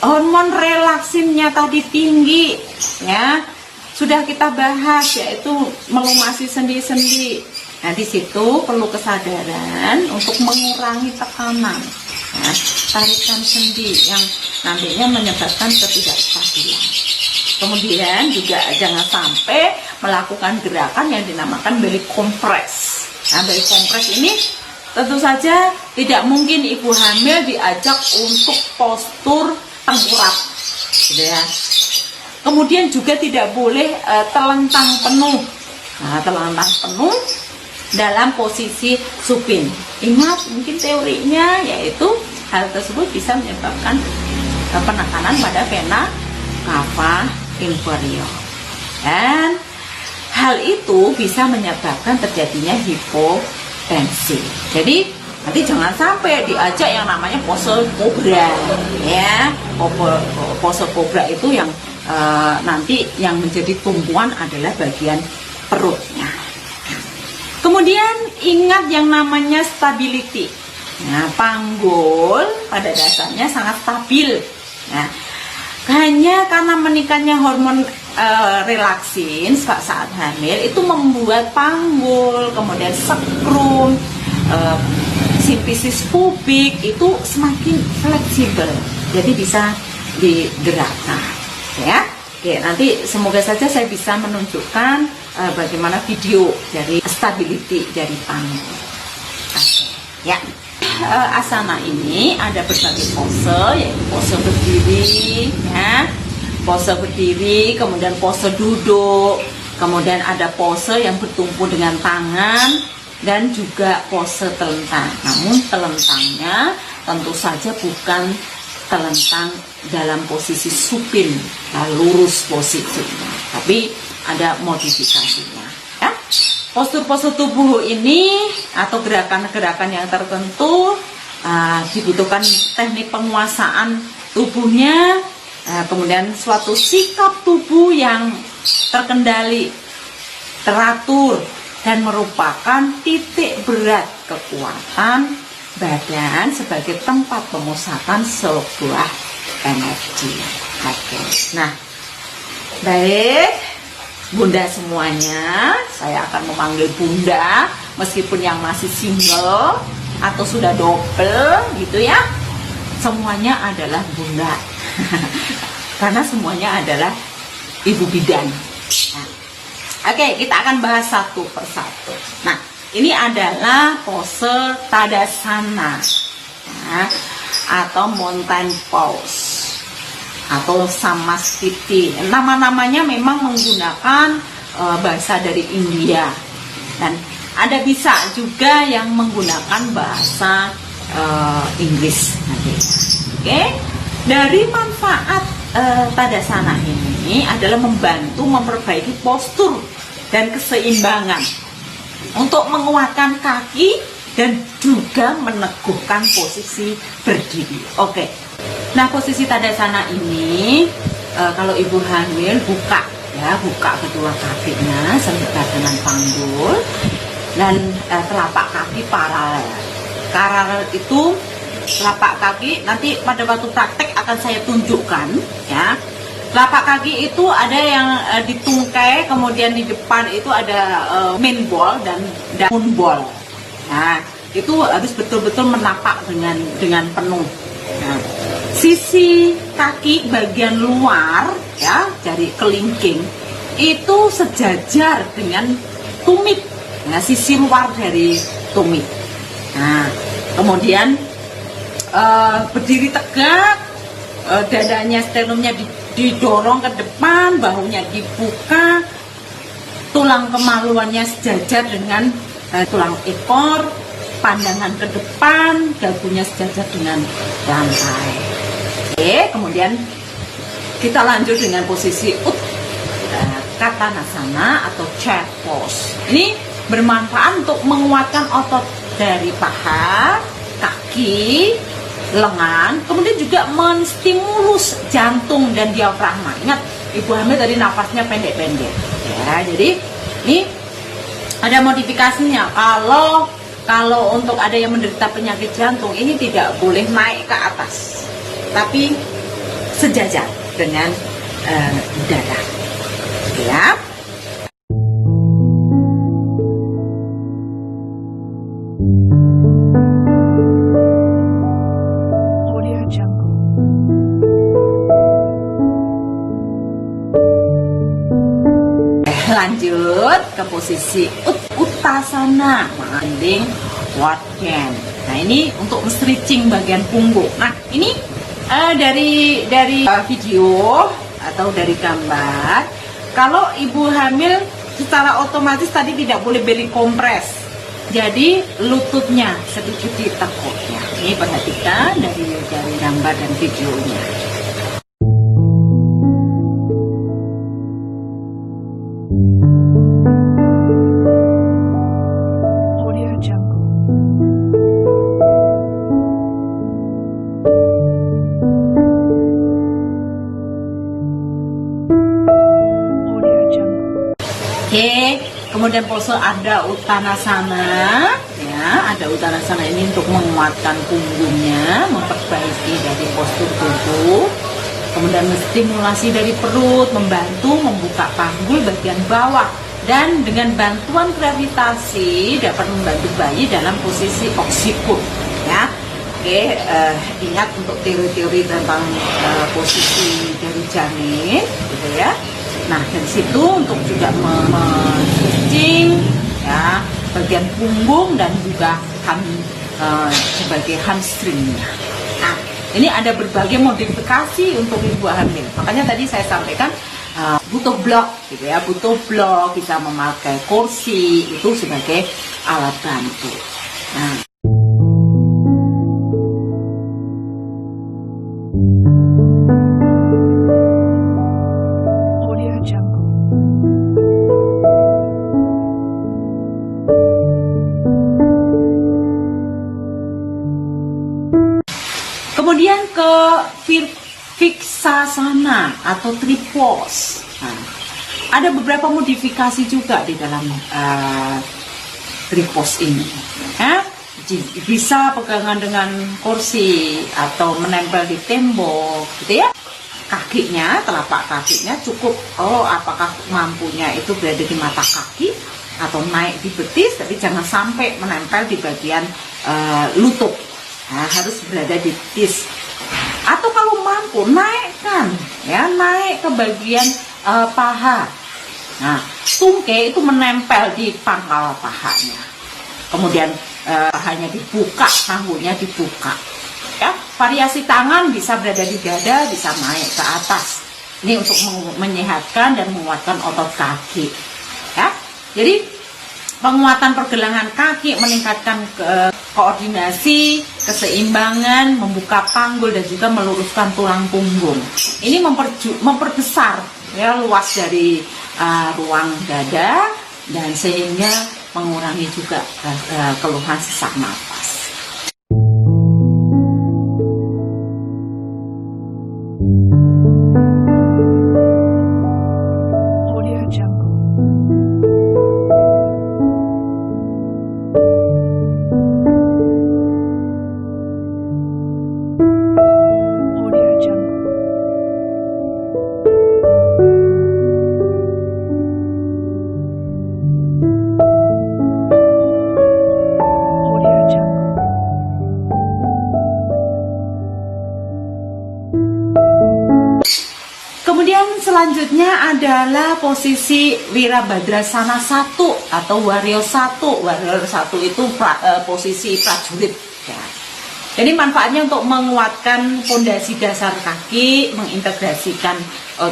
hormon relaksinnya tadi tinggi, ya, sudah kita bahas, yaitu melumasi sendi-sendi. Nah, di situ perlu kesadaran untuk mengurangi tekanan, ya, tarikan sendi yang nantinya menyebabkan ketidakstabilan. Kemudian juga jangan sampai melakukan gerakan yang dinamakan belly compress. Nah, belly compress ini tentu saja tidak mungkin ibu hamil diajak untuk postur tengkurap, gitu ya. Kemudian juga tidak boleh telentang penuh. Nah, telentang penuh dalam posisi supin. Ingat, mungkin teorinya yaitu hal tersebut bisa menyebabkan penekanan pada vena cava inferior, dan hal itu bisa menyebabkan terjadinya hipotensi. Jadi nanti jangan sampai diajak yang namanya pose kobra, ya. Pose kobra itu yang nanti yang menjadi tumpuan adalah bagian perutnya. Kemudian ingat yang namanya stability. Nah, panggul pada dasarnya sangat stabil. Nah, hanya karena meningkatnya hormon relaksin saat hamil itu membuat panggul, kemudian skrum, sifisis pubik itu semakin fleksibel, jadi bisa digerakkan, ya. Oke, nanti semoga saja saya bisa menunjukkan bagaimana video dari stability dari panggul. Oke, ya. Asana ini ada berbagai pose, yaitu pose berdiri, ya, pose berdiri, kemudian pose duduk, kemudian ada pose yang bertumpu dengan tangan, dan juga pose telentang. Namun telentangnya tentu saja bukan telentang dalam posisi supin, lurus posisinya, tapi ada modifikasinya, ya. Postur-postur tubuh ini atau gerakan-gerakan yang tertentu dibutuhkan teknik penguasaan tubuhnya, kemudian suatu sikap tubuh yang terkendali, teratur, dan merupakan titik berat kekuatan badan sebagai tempat pemusatan sebuah energi. Oke. Nah, baik. Bunda semuanya, saya akan memanggil Bunda meskipun yang masih single atau sudah double gitu ya. Semuanya adalah Bunda. Karena semuanya adalah ibu bidan. Nah, oke, kita akan bahas satu persatu. Nah, ini adalah pose Tadasana, nah, atau mountain pose atau Samastiti. Nama-namanya memang menggunakan bahasa dari India, dan ada bisa juga yang menggunakan bahasa Inggris nanti. Oke. Dari manfaat Tadasana ini adalah membantu memperbaiki postur dan keseimbangan untuk menguatkan kaki dan juga meneguhkan posisi berdiri. Oke. Nah, posisi Tadasana ini kalau ibu hamil buka kedua kakinya sedekat dengan panggul, dan telapak kaki paralel. Paralel itu telapak kaki, nanti pada waktu praktek akan saya tunjukkan, ya. Telapak kaki itu ada yang ditungkai, kemudian di depan itu ada main ball dan down ball. Nah, itu harus betul-betul menapak dengan penuh. Nah, sisi kaki bagian luar, ya, dari kelingking itu sejajar dengan tumit, ya, sisi luar dari tumit. Nah, Kemudian berdiri tegak, dadanya sternumnya didorong ke depan, bahunya dibuka, tulang kemaluannya sejajar dengan tulang ekor, pandangan ke depan, dagunya sejajar dengan lantai. Oke, kemudian kita lanjut dengan posisi Katanasana atau chair pose. Ini bermanfaat untuk menguatkan otot dari paha, kaki, lengan, kemudian juga menstimulus jantung dan diafragma. Ingat, ibu hamil tadi nafasnya pendek-pendek. Ya, jadi ini ada modifikasinya. Kalau untuk ada yang menderita penyakit jantung, ini tidak boleh naik ke atas, tapi sejajar dengan dada. Ya. Lanjut ke posisi Uttasana, standing Warden. Nah, ini untuk stretching bagian punggung. Nah, ini dari video atau dari gambar. Kalau ibu hamil secara otomatis tadi tidak boleh beri kompres, jadi lututnya sedikit ditekuk ya. Ini perhatikan dari gambar dan videonya. Oke, kemudian pose ada Uttanasana, ya, ada Uttanasana ini untuk menguatkan punggungnya, memperbaiki dari postur tubuh, kemudian menstimulasi dari perut, membantu membuka panggul bagian bawah, dan dengan bantuan gravitasi dapat membantu bayi dalam posisi oxycut, ya. Oke, ingat untuk teori-teori tentang posisi dari janin, gitu ya. Nah, dari situ untuk juga men-stretching ya bagian punggung dan juga sebagai hamstringnya. Nah, ini ada berbagai modifikasi untuk ibu hamil. Makanya tadi saya sampaikan butuh blok, gitu ya, butuh blok, bisa memakai kursi itu sebagai alat bantu. Nah. Kemudian ke Viksasana atau tripos. Nah, ada beberapa modifikasi juga di dalam tripos ini. Bisa pegangan dengan kursi atau menempel di tembok, gitu ya. Kakinya, telapak kakinya cukup. Apakah mampunya itu berada di mata kaki atau naik di betis, tapi jangan sampai menempel di bagian lutut. Nah, harus berada di betis. Atau kalau mampu naikkan, ya, naik ke bagian paha. Nah, tungkai itu menempel di pangkal pahanya. Kemudian pahanya dibuka, panggulnya dibuka. Ya, variasi tangan bisa berada di dada, bisa naik ke atas. Ini untuk menyehatkan dan menguatkan otot kaki. Ya, jadi penguatan pergelangan kaki meningkatkan koordinasi, keseimbangan, membuka panggul dan juga meluruskan tulang punggung. Ini memperbesar ya luas dari ruang dada dan sehingga mengurangi juga keluhan sesak napas. Kemudian selanjutnya adalah posisi Wirabhadrasana 1 atau Warrior 1. Warrior 1 itu posisi prajurit. Ya. Jadi manfaatnya untuk menguatkan fondasi dasar kaki, mengintegrasikan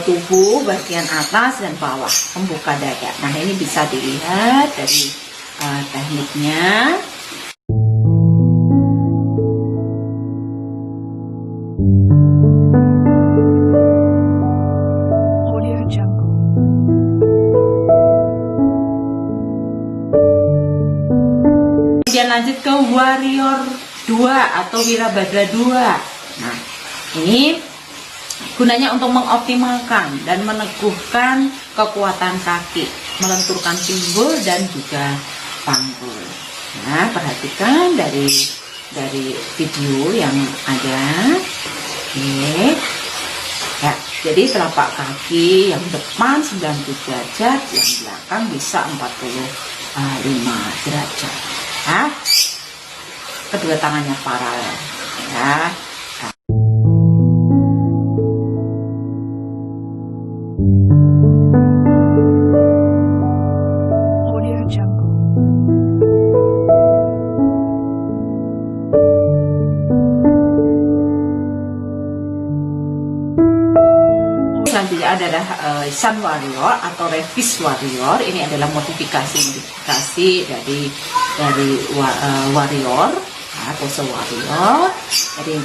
tubuh bagian atas dan bawah, membuka dada. Nah, ini bisa dilihat dari tekniknya. Kemudian lanjut ke warrior 2 atau wirabadra 2. Nah, ini gunanya untuk mengoptimalkan dan meneguhkan kekuatan kaki, melenturkan pinggul dan juga panggul. Nah, perhatikan dari video yang ada. Oke. Ya, jadi telapak kaki yang depan 90 derajat, yang belakang bisa 45 derajat. Nah, kedua tangannya paralel. Ya. Selanjutnya adalah Sun Warrior atau Revis Warrior. Ini adalah modifikasi dari warrior, pose warrior. Jadi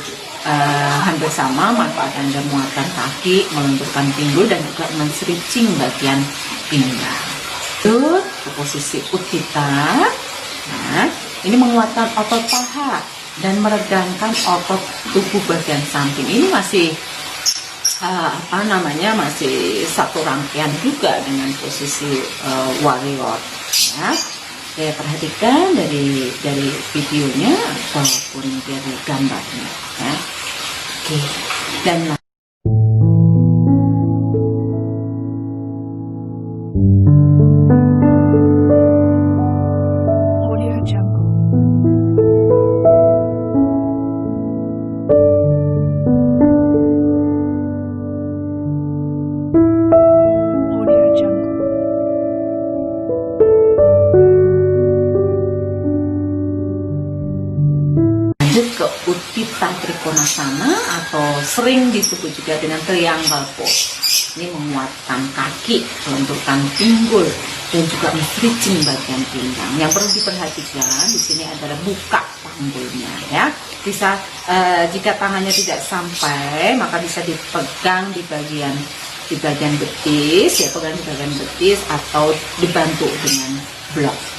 hampir sama manfaat dan muatan kaki, melenturkan pinggul dan juga men-stretching bagian pinggang. Itu ke posisi Utthita. Nah, ini menguatkan otot paha dan meregangkan otot tubuh bagian samping. Ini masih masih satu rangkaian juga dengan posisi warrior. Ya. Oke, perhatikan dari videonya ataupun dari gambarnya. Ya. Oke, dan ke Utthita Trikonasana atau sering disebut juga dengan triangle pose. Ini menguatkan kaki, melenturkan pinggul dan juga men-stretching bagian pinggang. Yang perlu diperhatikan di sini adalah buka panggulnya, ya. Bisa jika tangannya tidak sampai, maka bisa dipegang di bagian betis, ya, pegang di bagian betis atau dibantu dengan blok.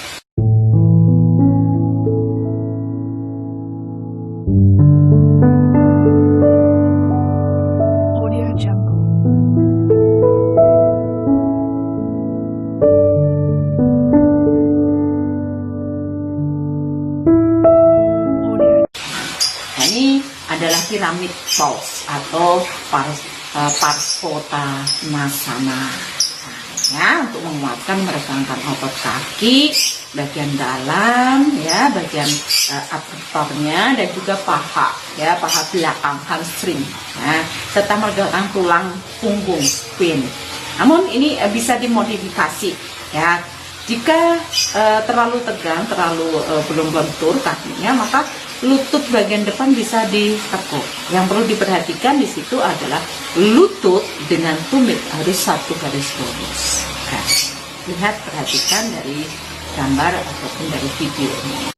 Ini adalah piramid pose atau Parsvottanasana. Ya, untuk menguatkan meregangkan otot kaki, bagian dalam, ya, bagian abduktornya dan juga paha, ya, paha belakang, hamstring, ya, serta meregangkan tulang punggung, spine. Namun ini bisa dimodifikasi, ya. Jika terlalu tegang, belum lentur kakinya, maka lutut bagian depan bisa ditekuk. Yang perlu diperhatikan di situ adalah lutut dengan tumit harus satu garis lurus. Nah, lihat, perhatikan dari gambar ataupun dari video ini.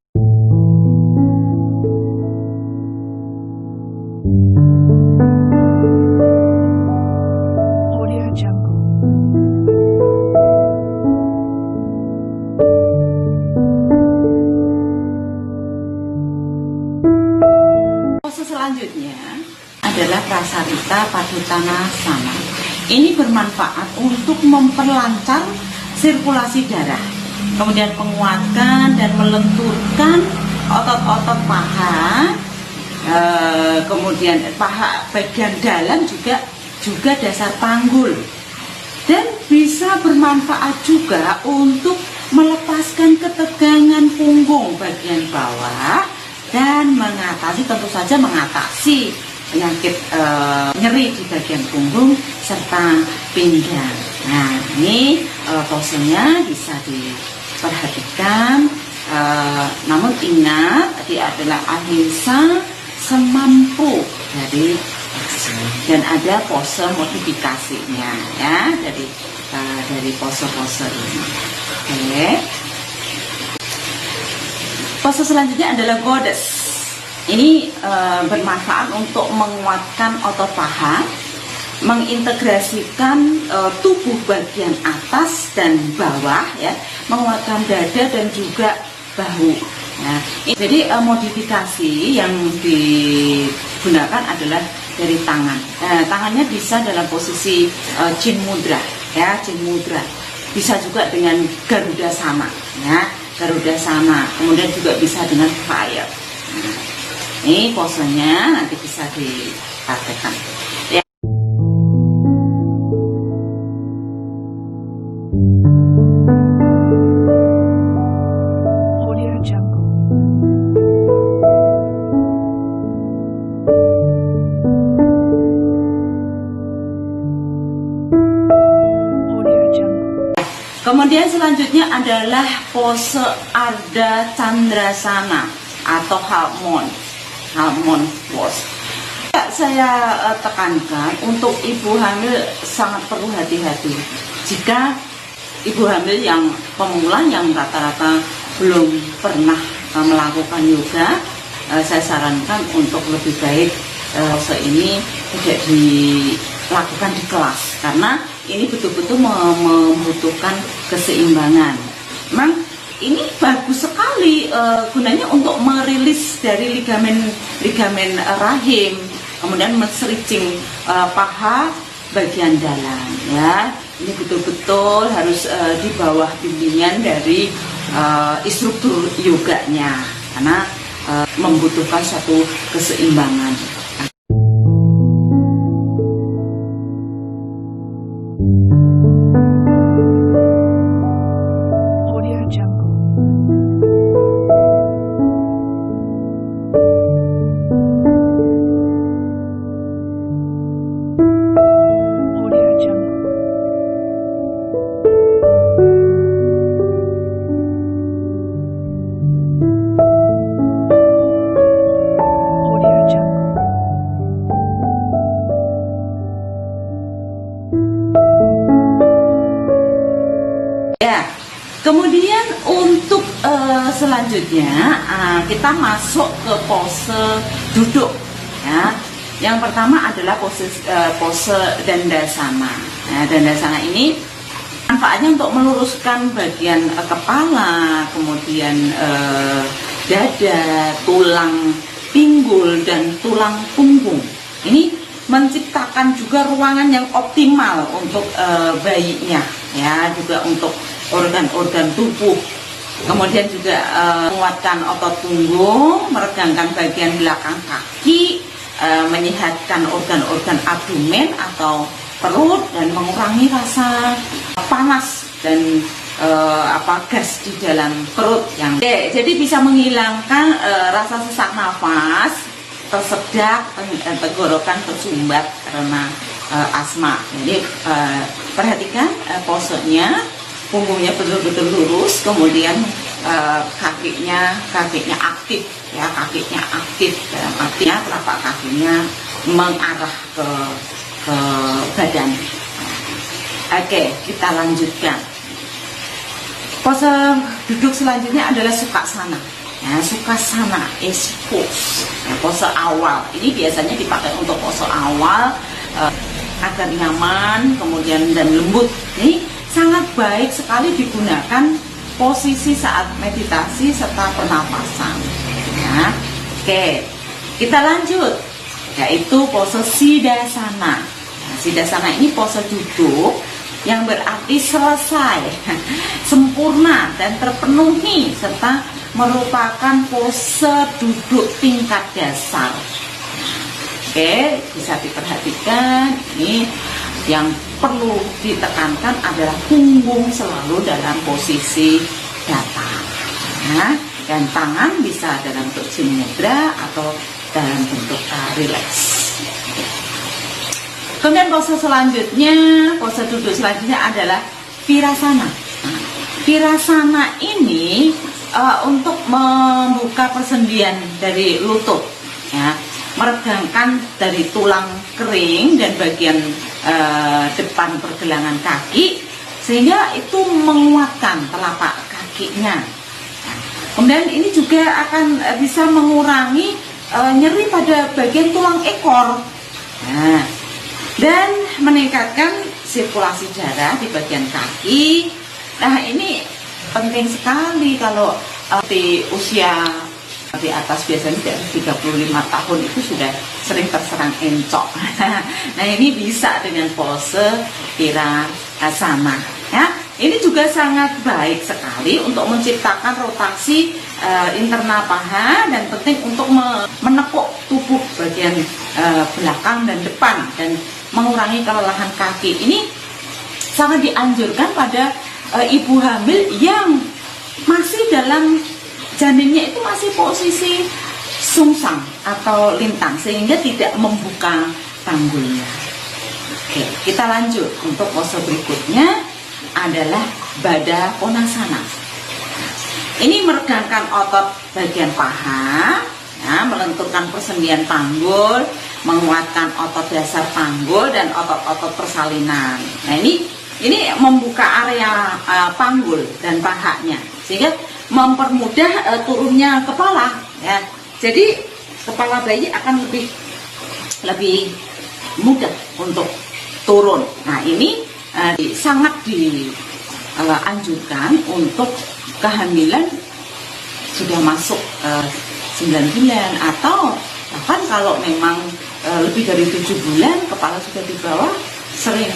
Selanjutnya adalah Prasarita Paduttanasana. Ini bermanfaat untuk memperlancar sirkulasi darah, kemudian menguatkan dan melenturkan otot-otot paha, kemudian paha bagian dalam juga dasar panggul, dan bisa bermanfaat juga untuk melepaskan ketegangan punggung bagian bawah dan tentu saja mengatasi penyakit nyeri di bagian punggung serta pinggang. Nah, ini posenya bisa diperhatikan. Namun ingat, tadi adalah ahimsa, semampu dari dan ada pose modifikasinya ya dari pose-pose ini. Oke. Pose selanjutnya adalah goddess. Ini bermanfaat untuk menguatkan otot paha, mengintegrasikan tubuh bagian atas dan bawah ya, menguatkan dada dan juga bahu. Nah, jadi modifikasi yang digunakan adalah dari tangan. Tangannya bisa dalam posisi chin mudra ya, chin mudra. Bisa juga dengan Garuda Sama ya, Garuda Sama. Kemudian juga bisa dengan fire. Nah, ini posenya nanti bisa dipraktekkan. Ya. Kemudian selanjutnya adalah pose Ardha Chandrasana atau Halfmoon pose. Saya tekankan untuk ibu hamil sangat perlu hati-hati. Jika ibu hamil yang pemula yang rata-rata belum pernah melakukan yoga, saya sarankan untuk lebih baik pose ini tidak dilakukan di kelas karena ini betul-betul membutuhkan keseimbangan. Memang ini bagus sekali gunanya untuk merilis dari ligamen rahim, kemudian men-stretching paha bagian dalam ya. Ini betul-betul harus di bawah bimbingan dari instruktur yoganya karena membutuhkan satu keseimbangan. Kemudian untuk selanjutnya kita masuk ke pose duduk ya. Yang pertama adalah pose Dandasana. Nah, Dandasana ini manfaatnya untuk meluruskan bagian kepala, kemudian dada, tulang pinggul dan tulang punggung. Ini menciptakan juga ruangan yang optimal untuk bayinya ya, juga untuk organ-organ tubuh. Kemudian juga menguatkan otot punggung, meregangkan bagian belakang kaki, menyehatkan organ-organ abdomen atau perut dan mengurangi rasa panas dan gas di dalam perut yang jadi bisa menghilangkan rasa sesak nafas, tersedak, tenggorokan tersumbat karena asma. Jadi perhatikan posenya, punggungnya betul-betul lurus, kemudian kakinya aktif ya, kakinya aktif dalam artinya telapak kakinya mengarah ke badan. Oke, kita lanjutkan. Pose duduk selanjutnya adalah Sukhasana. Nah, Sukhasana is pose. Nah, pose awal. Ini biasanya dipakai untuk pose awal agar nyaman, kemudian dan lembut. Ini sangat baik sekali digunakan posisi saat meditasi serta pernapasan. Ya. Oke, kita lanjut, yaitu pose Siddhasana. Nah, Siddhasana ini pose duduk yang berarti selesai, sempurna dan terpenuhi serta merupakan pose duduk tingkat dasar. Oke, bisa diperhatikan ini yang perlu ditekankan adalah punggung selalu dalam posisi datar. Nah, dan tangan bisa dalam bentuk chin mudra atau dalam bentuk relax. Kemudian pose selanjutnya, pose duduk selanjutnya adalah Virasana. Nah, Virasana ini untuk membuka persendian dari lutut. Ya, meregangkan dari tulang kering dan bagian depan pergelangan kaki, sehingga itu menguatkan telapak kakinya. Kemudian ini juga akan bisa mengurangi nyeri pada bagian tulang ekor, dan meningkatkan sirkulasi darah di bagian kaki. Nah, ini penting sekali kalau di usia di atas, biasanya di 35 tahun itu sudah sering terserang encok. Nah, ini bisa dengan pose Virasana. Ya, ini juga sangat baik sekali untuk menciptakan rotasi internal paha, dan penting untuk menekuk tubuh bagian belakang dan depan dan mengurangi kelelahan kaki. Ini sangat dianjurkan pada ibu hamil yang masih dalam janinnya itu masih posisi sungsang atau lintang, sehingga tidak membuka panggulnya. Oke, kita lanjut. Untuk pose berikutnya adalah Baddha Konasana. Ini meregangkan otot bagian paha, ya, melenturkan persendian panggul, menguatkan otot dasar panggul dan otot-otot persalinan. Nah, ini membuka area panggul dan pahanya, sehingga mempermudah turunnya kepala, ya. Jadi kepala bayi akan lebih mudah untuk turun. Nah, ini sangat dianjurkan untuk kehamilan sudah masuk 9 bulan, atau bahkan kalau memang lebih dari 7 bulan kepala sudah di bawah, sering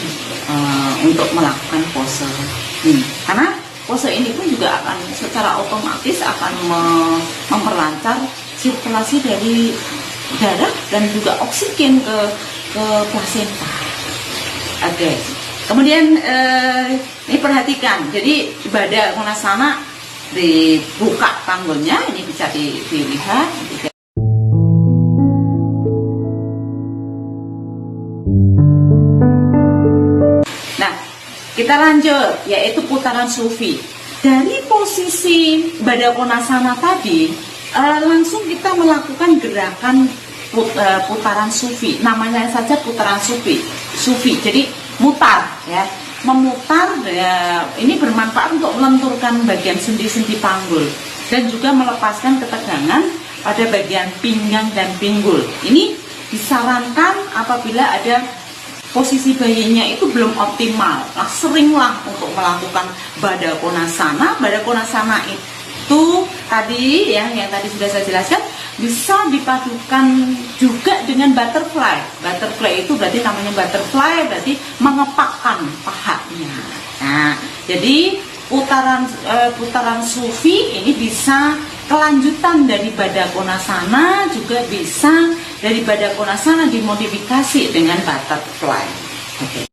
untuk melakukan pose ini. Karena pose ini pun juga akan secara otomatis akan memperlancar sirkulasi dari darah dan juga oksigen ke plasenta. Oke. Kemudian ini perhatikan, jadi Baddha Konasana dibuka panggulnya, ini bisa dilihat. Nah, kita lanjut, yaitu putaran sufi. Dari posisi Baddha Konasana tadi, langsung kita melakukan gerakan putaran sufi. Namanya saja putaran sufi. Jadi mutar, ya, memutar, ya, ini bermanfaat untuk melenturkan bagian sendi-sendi panggul dan juga melepaskan ketegangan pada bagian pinggang dan pinggul. Ini disarankan apabila ada posisi bayinya itu belum optimal. Nah, seringlah untuk melakukan Baddha Konasana. Baddha Konasana itu tadi, ya, yang tadi sudah saya jelaskan, bisa dipadukan juga dengan butterfly. Butterfly itu berarti namanya butterfly, berarti mengepakkan pahanya. Nah, jadi putaran sufi ini bisa kelanjutan dari Baddha Konasana, juga bisa dari Baddha Konasana dimodifikasi dengan butterfly. Oke.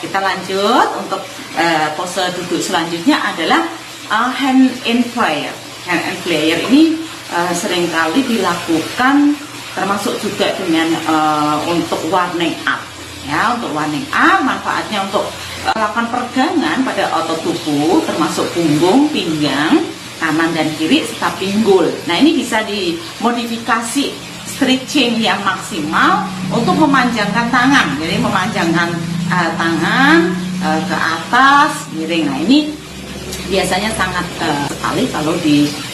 Kita lanjut untuk pose duduk selanjutnya adalah hand in prayer. Hand in prayer ini seringkali dilakukan, termasuk juga dengan untuk warming up. Ya, untuk warming up manfaatnya untuk melakukan peregangan pada otot tubuh, termasuk punggung, pinggang, kanan dan kiri serta pinggul. Nah, ini bisa dimodifikasi stretching yang maksimal untuk memanjangkan tangan. Jadi memanjangkan tangan ke atas, miring. Nah, ini biasanya sangat sekali kalau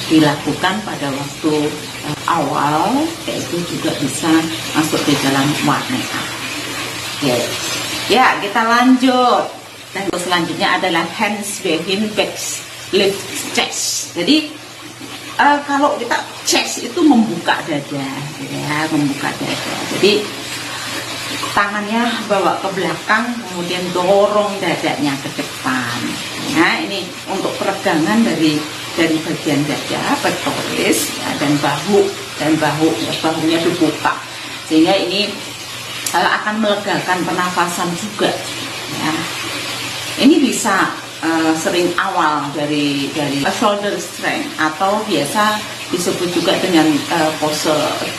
dilakukan pada waktu awal, yaitu juga bisa masuk di dalam warming up. Ya, kita lanjut. Dan selanjutnya adalah hands behind back lift chest. Jadi kalau kita chest itu membuka dada, ya, membuka dada. Jadi tangannya bawa ke belakang, kemudian dorong dadanya ke depan. Nah, ini untuk peregangan dari bagian dada, pectoris, ya, dan bahu, ya, bahunya dibuka, sehingga ini akan melegakan pernafasan juga. Ya. Ini bisa sering awal dari shoulder strength, atau biasa disebut juga dengan pose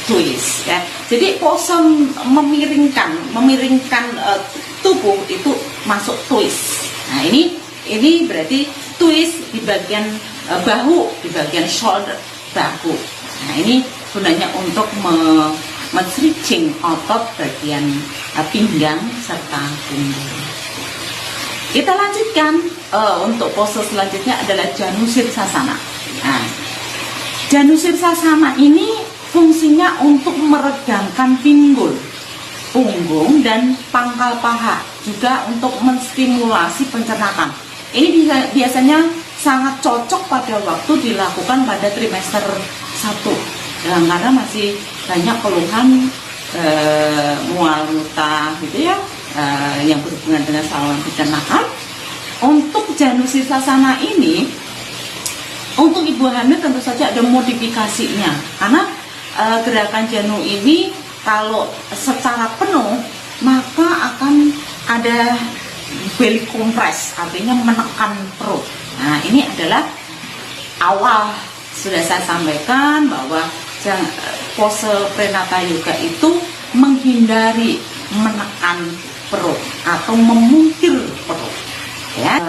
twist ya. Jadi pose memiringkan tubuh itu masuk twist. Nah, ini berarti twist di bagian bahu, di bagian shoulder bahu. Nah, ini gunanya untuk men-stretching otot bagian pinggang serta punggung. Kita lanjutkan untuk pose selanjutnya adalah Janusirsasana. Nah, Janusirsasana ini fungsinya untuk meregangkan pinggul, punggung dan pangkal paha, juga untuk menstimulasi pencernaan. Ini biasanya sangat cocok pada waktu dilakukan pada trimester 1 karena masih banyak keluhan mual muntah gitu ya, yang berhubungan dengan saluran pencernaan. Untuk Janusirsasana ini, untuk ibu hamil tentu saja ada modifikasinya, karena gerakan Janu ini kalau secara penuh maka akan ada belly compress, artinya menekan perut. Nah, ini adalah awal sudah saya sampaikan bahwa pose Prenata Yoga itu menghindari menekan perut atau memungkir perut. Ya,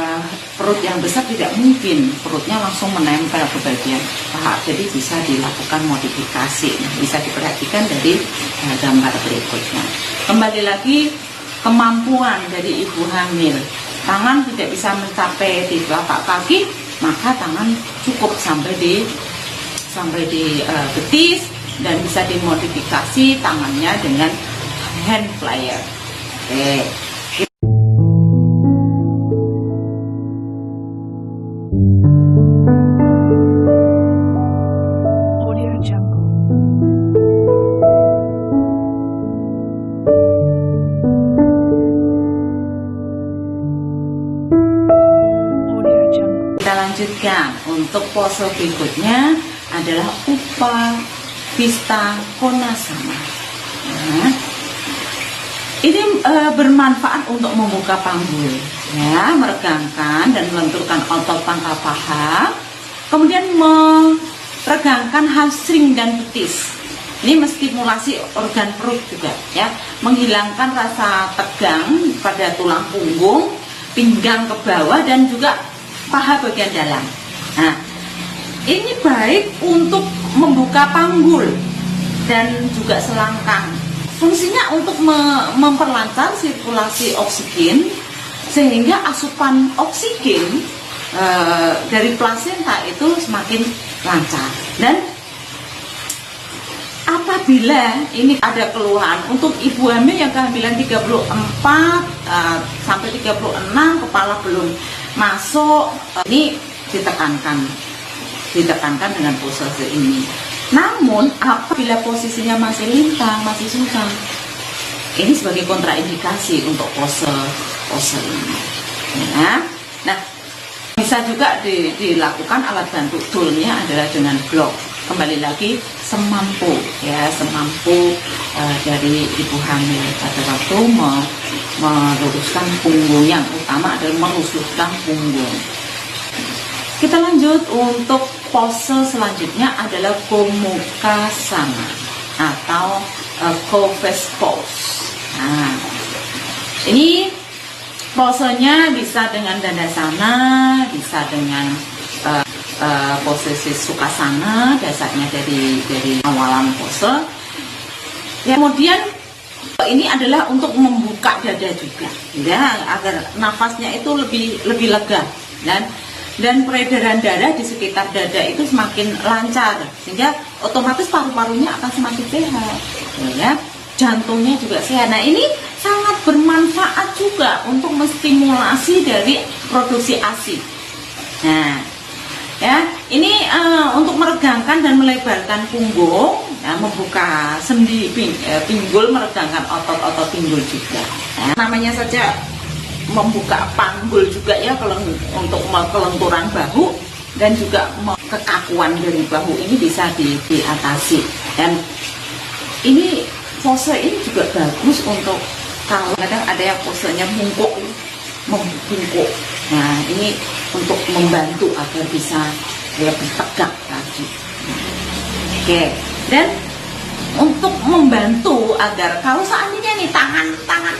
perut yang besar tidak mungkin perutnya langsung menempel ke bagian paha, jadi bisa dilakukan modifikasi. Nah, bisa diperhatikan dari gambar berikutnya. Kembali lagi, kemampuan dari ibu hamil, tangan tidak bisa mencapai di telapak kaki, maka tangan cukup sampai di betis, dan bisa dimodifikasi tangannya dengan hand flyer. Oke. Kita lanjutkan untuk pose berikutnya adalah Upavista Konasana. Nah, ini bermanfaat untuk membuka panggul, ya, meregangkan dan melenturkan otot pangkal paha, kemudian meregangkan hamstring dan betis. Ini menstimulasi organ perut juga, ya, menghilangkan rasa tegang pada tulang punggung, pinggang ke bawah dan juga paha bagian dalam. Nah, ini baik untuk membuka panggul dan juga selangkang. Fungsinya untuk memperlancar sirkulasi oksigen sehingga asupan oksigen dari plasenta itu semakin lancar. Dan apabila ini ada keluhan untuk ibu hamil yang kehamilan 34 sampai 36, kepala belum masuk, ini ditekankan dengan pose ini. Namun apabila posisinya masih lintang, masih susah, ini sebagai kontraindikasi untuk pose ini. Ya. Nah, bisa juga dilakukan alat bantu toolnya adalah dengan blok. Kembali lagi semampu, ya, semampu dari ibu hamil pada waktu meluruskan punggung, yang utama adalah meluruskan punggung. Kita lanjut untuk pose selanjutnya adalah Gomukhasana atau Koves pose. Nah, ini posenya bisa dengan Dandasana, bisa dengan posisi Sukhasana, dasarnya dari awalan pose. Kemudian ini adalah untuk membuka dada juga, ya, agar nafasnya itu lebih lega dan peredaran darah di sekitar dada itu semakin lancar, sehingga otomatis paru-parunya akan semakin sehat, ya, jantungnya juga sehat. Nah, ini sangat bermanfaat juga untuk menstimulasi dari produksi ASI. Nah, ya, ini untuk meregangkan dan melebarkan punggung, ya, membuka sendi pinggul, meregangkan otot-otot pinggul juga. Ya, namanya saja membuka panggul juga, ya, untuk kelenturan bahu dan juga kekakuan dari bahu ini bisa diatasi. Dan ini pose ini juga bagus untuk kalau kadang ada yang posenya bungkuk. Nah, ini untuk membantu agar bisa lebih tegak lagi. Oke, dan untuk membantu agar kalau seandainya nih tangan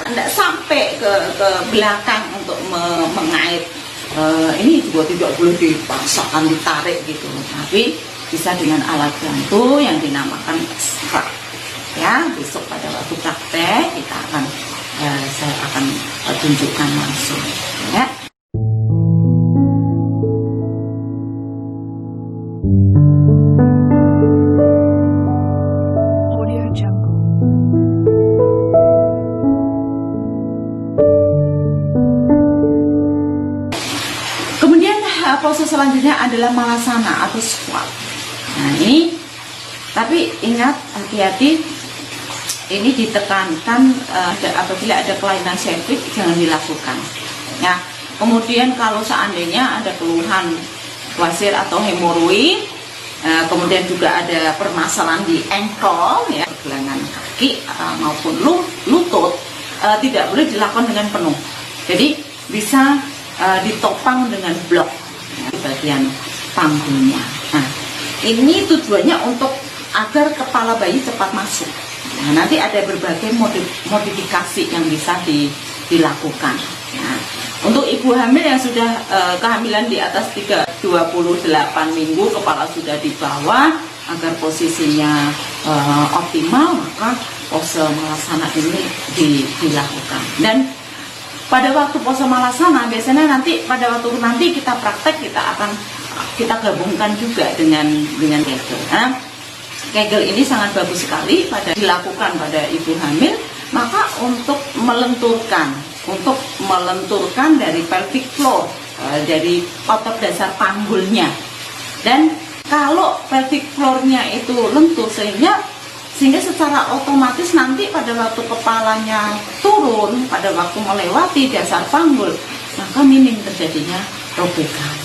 Anda sampai ke belakang untuk mengait, ini juga tidak boleh dipaksakan, ditarik gitu, tapi bisa dengan alat bantu yang dinamakan strap. Ya, besok pada waktu praktek kita akan saya akan tunjukkan langsung. Ya. Kemudian pose selanjutnya adalah malasana atau squat. Nah ini, tapi ingat hati-hati, ini ditekankan apabila ada kelainan pelvik jangan dilakukan. Ya. Kemudian kalau seandainya ada keluhan wasir atau hemoroid, kemudian juga ada permasalahan di ankle, ya, pergelangan kaki maupun lutut, tidak boleh dilakukan dengan penuh. Jadi bisa ditopang dengan blok, ya, di bagian panggungnya. Nah, ini tujuannya untuk agar kepala bayi cepat masuk. Nah, nanti ada berbagai modifikasi yang bisa dilakukan. Nah, untuk ibu hamil yang sudah kehamilan di atas 28 minggu, kepala sudah di bawah, agar posisinya optimal, maka pose malasana ini dilakukan. Dan pada waktu pose malasana biasanya pada waktu nanti kita praktek, kita gabungkan juga dengan Kegel. Nah, Kegel ini sangat bagus sekali dilakukan pada ibu hamil, maka untuk melenturkan dari pelvic floor, dari otot dasar panggulnya. Dan kalau pelvic floor-nya itu lentur sehingga secara otomatis nanti pada waktu kepalanya turun, pada waktu melewati dasar panggul, maka minim terjadinya robekan.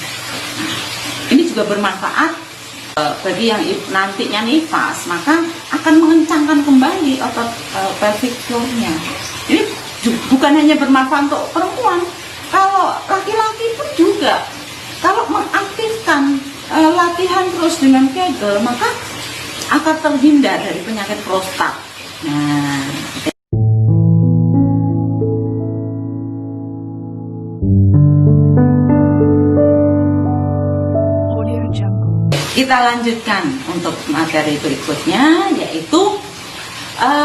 Nah, ini juga bermanfaat bagi yang nantinya nifas, maka akan mengencangkan kembali otot pelvic floor-nya. Ini bukan hanya bermanfaat untuk perempuan, kalau laki-laki pun juga. Kalau mengaktifkan latihan terus dengan Kegel, maka akan terhindar dari penyakit prostat. Nah, kita lanjutkan untuk materi berikutnya, yaitu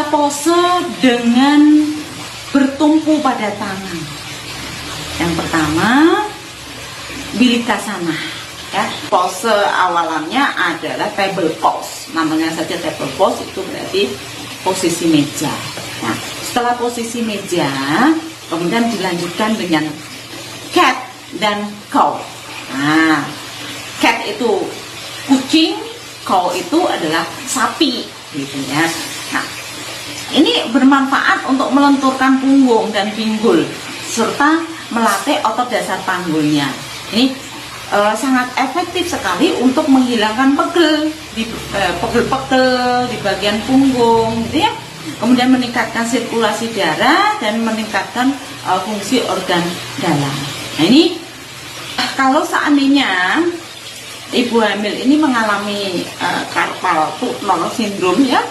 pose dengan bertumpu pada tangan. Yang pertama, bilikasana. Ya, pose awalannya adalah table pose. Namanya saja table pose, itu berarti posisi meja. Nah, setelah posisi meja, kemudian dilanjutkan dengan cat dan cow. Nah, cat itu kucing, cow itu adalah sapi, gitu ya. Nah, ini bermanfaat untuk melenturkan punggung dan pinggul serta melatih otot dasar panggulnya. Ini sangat efektif sekali untuk menghilangkan pegel di bagian punggung, gitu ya. Kemudian meningkatkan sirkulasi darah dan meningkatkan fungsi organ dalam. Nah, ini kalau seandainya ibu hamil ini mengalami carpal tunnel syndrome, ya,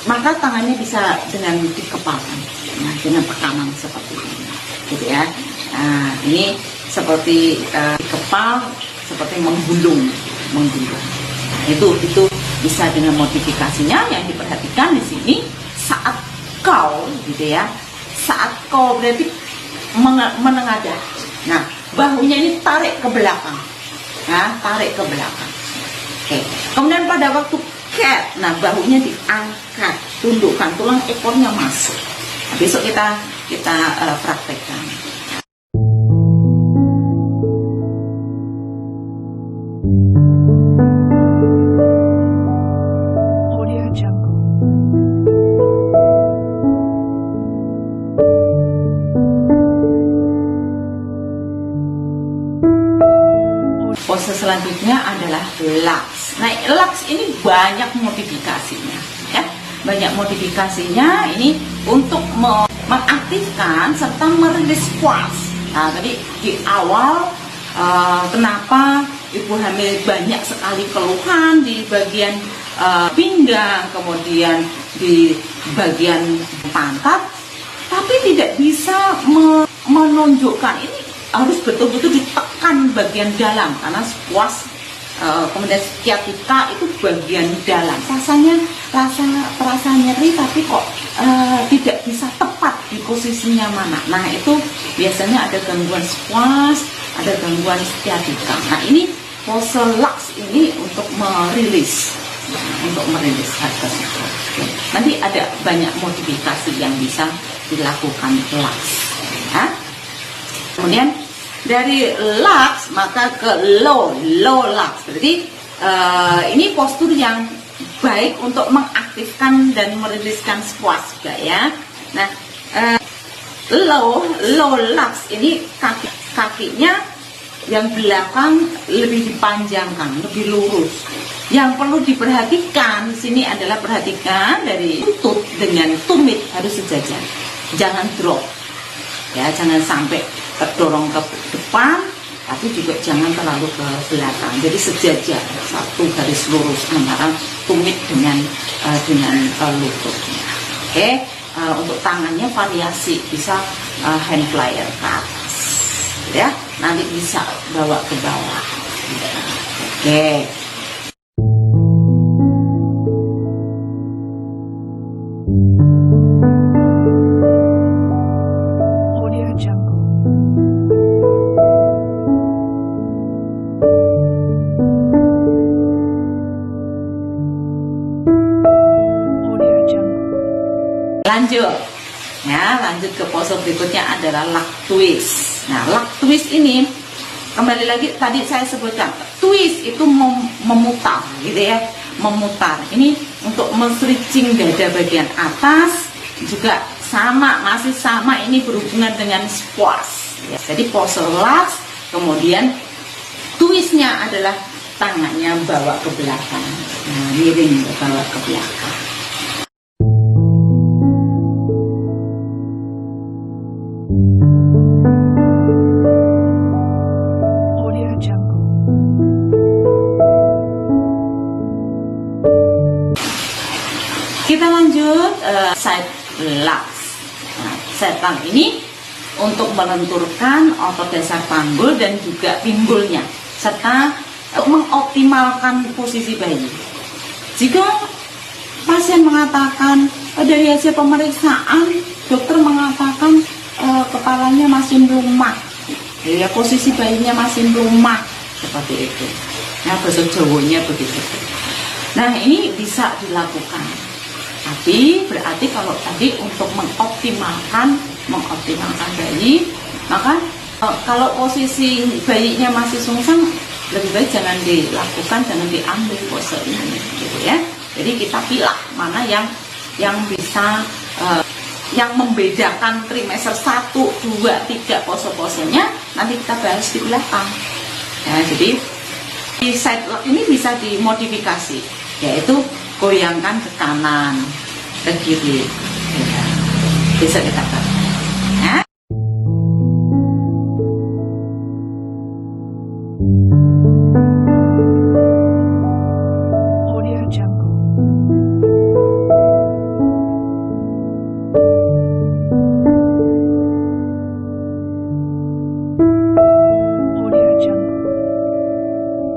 maka tangannya bisa dengan dikepalkan, nah, dengan tekanan seperti ini, gitu ya. Nah, ini seperti dikepal, seperti menggulung. Nah, itu bisa dengan modifikasinya. Yang diperhatikan di sini saat kau, gitu ya. Saat kau berarti menengadah. Nah, bahunya ini tarik ke belakang. Nah, tarik ke belakang. Oke. Kemudian pada waktu cat, nah, bahunya diangkat, tundukkan, tulang ekornya masuk. Nah, besok kita praktekkan. Pose selanjutnya adalah laks. Nah, laks ini banyak modifikasinya, ya. Banyak modifikasinya ini untuk mengaktifkan serta merilis kuas. Nah, tadi di awal kenapa ibu hamil banyak sekali keluhan di bagian pinggang, kemudian di bagian pantat, tapi tidak bisa menunjukkan. Ini harus betul-betul ditekan bagian dalam, karena squash kemudian sciatica itu bagian dalam. Rasanya terasa nyeri, tapi kok tidak bisa tepat di posisinya mana. Nah, itu biasanya ada gangguan squash, ada gangguan sciatica. Nah, ini pose lux ini untuk merilis hal tersebut. Nanti ada banyak modifikasi yang bisa dilakukan lux. Ya. Kemudian dari lux maka ke low lux. Berarti ini postur yang baik untuk mengaktifkan dan meriliskan squash juga ya. Nah, low lux ini kakinya yang belakang lebih dipanjangkan, lebih lurus. Yang perlu diperhatikan di sini adalah perhatikan dari lutut dengan tumit harus sejajar. Jangan drop. Ya, jangan sampai terdorong ke depan, tapi juga jangan terlalu ke belakang. Jadi sejajar, satu garis lurus antara tumit dengan lututnya. Oke, untuk tangannya variasi, bisa hand flyer ke atas, ya. Nanti bisa bawa ke bawah. Oke. Lanjut ke pose berikutnya adalah leg twist. Nah, leg twist ini kembali lagi tadi saya sebutkan, twist itu memutar gitu ya, memutar. Ini untuk men-stretching dada bagian atas, juga masih sama ini berhubungan dengan squash. Ya, jadi pose leg, kemudian twistnya adalah tangannya bawa ke belakang, nah, miring bawa ke belakang. Kita lanjut side lux. Nah, side lux ini untuk melenturkan otot dasar panggul dan juga pinggulnya, serta untuk mengoptimalkan posisi bayi. Jika pasien mengatakan dari hasil pemeriksaan dokter mengatakan kepalanya masih melumat, ya posisi bayinya masih melumat seperti itu. Nah, bahasa Jawanya begitu. Nah, ini bisa dilakukan. Tapi berarti kalau tadi untuk mengoptimalkan bayi, maka kalau posisi bayinya masih sungsang, lebih baik jangan dilakukan, jangan diambil pose ini, gitu ya. Jadi kita pilih mana yang bisa yang membedakan trimester 1, 2, 3 pose-posenya, nanti kita bahas di belakang. Ya, jadi di side lock ini bisa dimodifikasi, yaitu goyangkan ke kanan, ke kiri, ya. Bisa kita pakai. Ya.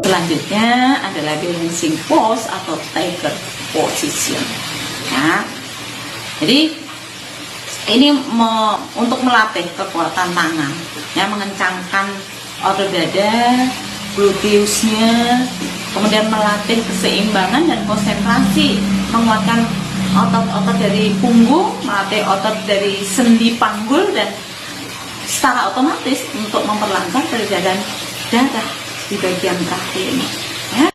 Selanjutnya adalah balancing pose atau tiger position. Ya. Jadi ini untuk melatih kekuatan tangan, ya, mengencangkan otot dada, gluteusnya, kemudian melatih keseimbangan dan konsentrasi, menguatkan otot-otot dari punggung, melatih otot dari sendi panggul, dan secara otomatis untuk memperlancar peredaran darah di bagian terakhir ini. Ya.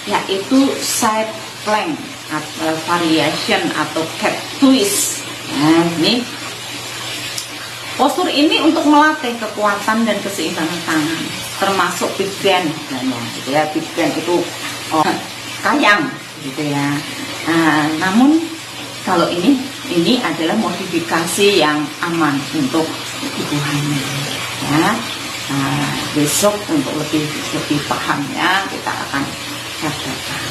Yaitu side plank variation atau cat twist. Nah, ini postur ini untuk melatih kekuatan dan keseimbangan tangan, termasuk big bend, gitu ya. Big bend itu kayang gitu ya. Namun kalau ini adalah modifikasi yang aman untuk ibu hamil ya. Besok untuk lebih pahamnya kita akan katakan.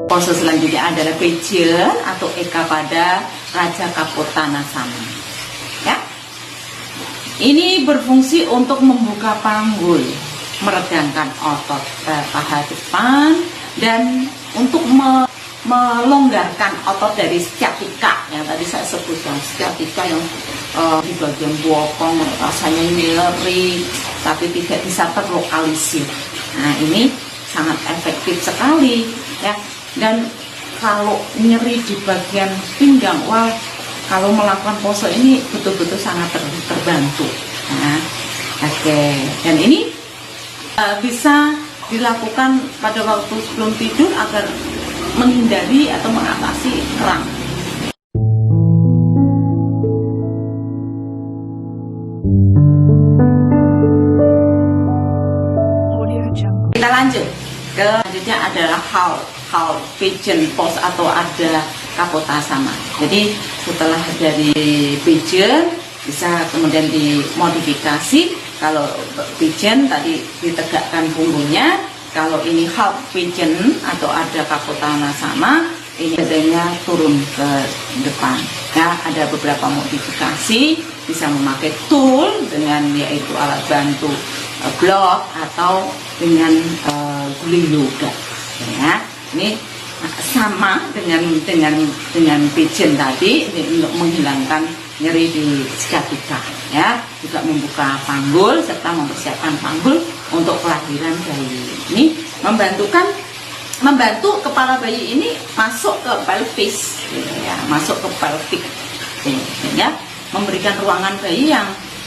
Pose selanjutnya adalah Pigeon atau Eka pada Raja Kapotanasana. Ya. Ini berfungsi untuk membuka panggul, meregangkan otot paha depan, dan untuk melonggarkan otot dari sciatica yang tadi saya sebutkan. Sciatica yang di bagian bokong rasanya nyeri tapi tidak bisa terlokalisir. Nah, ini sangat efektif sekali ya. Dan kalau nyeri di bagian pinggang, wah, kalau melakukan pose ini betul-betul sangat terbantu. Nah, oke. Dan ini bisa dilakukan pada waktu sebelum tidur agar menghindari atau mengatasi kram. Kita lanjut ke selanjutnya adalah Half Pigeon pose atau ada Kapotasana. Jadi setelah dari Pigeon bisa kemudian dimodifikasi. Kalau Pigeon tadi ditegakkan punggungnya, kalau ini Half Pigeon atau ada Kapotanasana, ini badannya turun ke depan. Ya, ada beberapa modifikasi, bisa memakai tool dengan yaitu alat bantu block atau dengan guling yoga. Ya, ini sama dengan Pigeon tadi, ini untuk menghilangkan nyeri di sciatica ya, juga membuka panggul serta mempersiapkan panggul untuk kelahiran bayi. Ini membantu kepala bayi ini masuk ke pelvis ya, masuk ke pelvic ya, memberikan ruangan bayi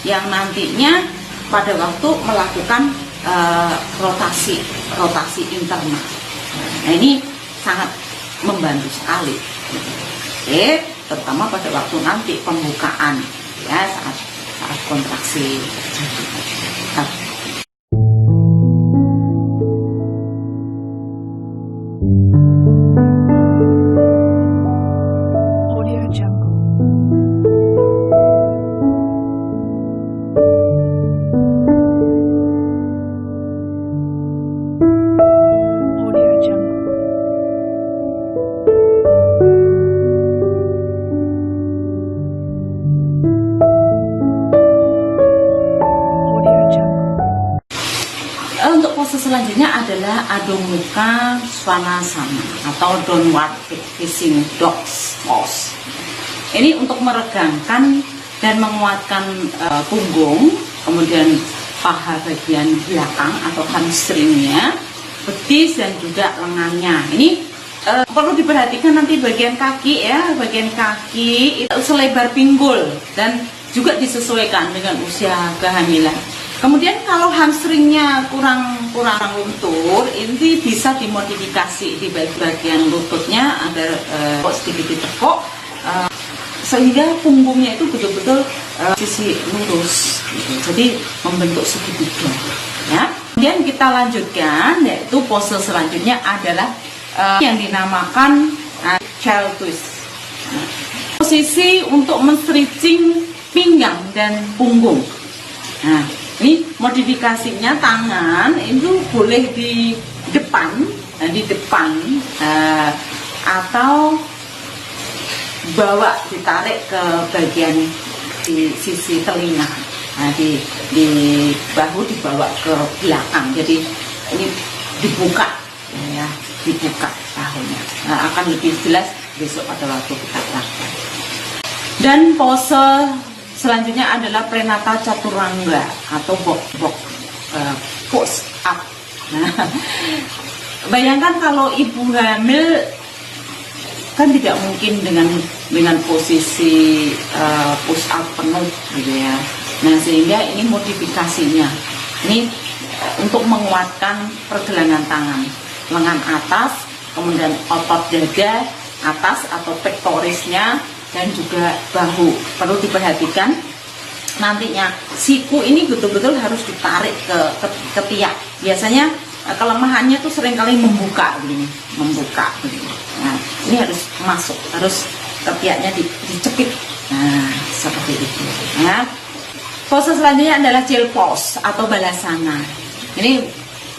yang nantinya pada waktu melakukan rotasi internal. Nah, ini sangat membantu sekali. Oke, terutama pada waktu nanti pembukaan ya, saat kontraksi terjadi. Untuk pose selanjutnya adalah Adho Mukha Svanasana atau Downward Facing Dog Pose. Ini untuk meregangkan dan menguatkan punggung, kemudian paha bagian belakang atau hamstringnya, betis dan juga lengannya. Ini perlu diperhatikan nanti bagian kaki ya, bagian kaki itu selebar pinggul dan juga disesuaikan dengan usia kehamilan. Kemudian kalau hamstringnya kurang luntur, ini bisa dimodifikasi di bagian lututnya agar sedikit ditekuk sehingga punggungnya itu betul-betul sisi lurus, gitu. Jadi membentuk segitiga. Ya. Kemudian kita lanjutkan, yaitu pose selanjutnya adalah yang dinamakan child twist. Nah, posisi untuk men-stretching pinggang dan punggung. Nah, ini modifikasinya tangan itu boleh di depan, atau bawa ditarik ke bagian di sisi telinga. Nah, di bahu dibawa ke belakang. Jadi ini dibuka, ya, dibuka bahunya. Nah, akan lebih jelas besok pada waktu kita lakukan. Dan pose selanjutnya adalah Prenata Chaturanga atau box push up. Nah, bayangkan kalau ibu hamil kan tidak mungkin dengan posisi push up penuh gitu ya. Nah, sehingga ini modifikasinya Ini untuk menguatkan pergelangan tangan, lengan atas, kemudian otot dada atas atau pectorisnya, dan juga bahu. Perlu diperhatikan nantinya siku ini betul-betul harus ditarik ke tiak. Biasanya kelemahannya tuh seringkali membuka begini. Nah, ini harus masuk, harus ketiaknya dicepit. Nah, seperti itu. Nah, pose selanjutnya adalah chill pose atau balasana. Ini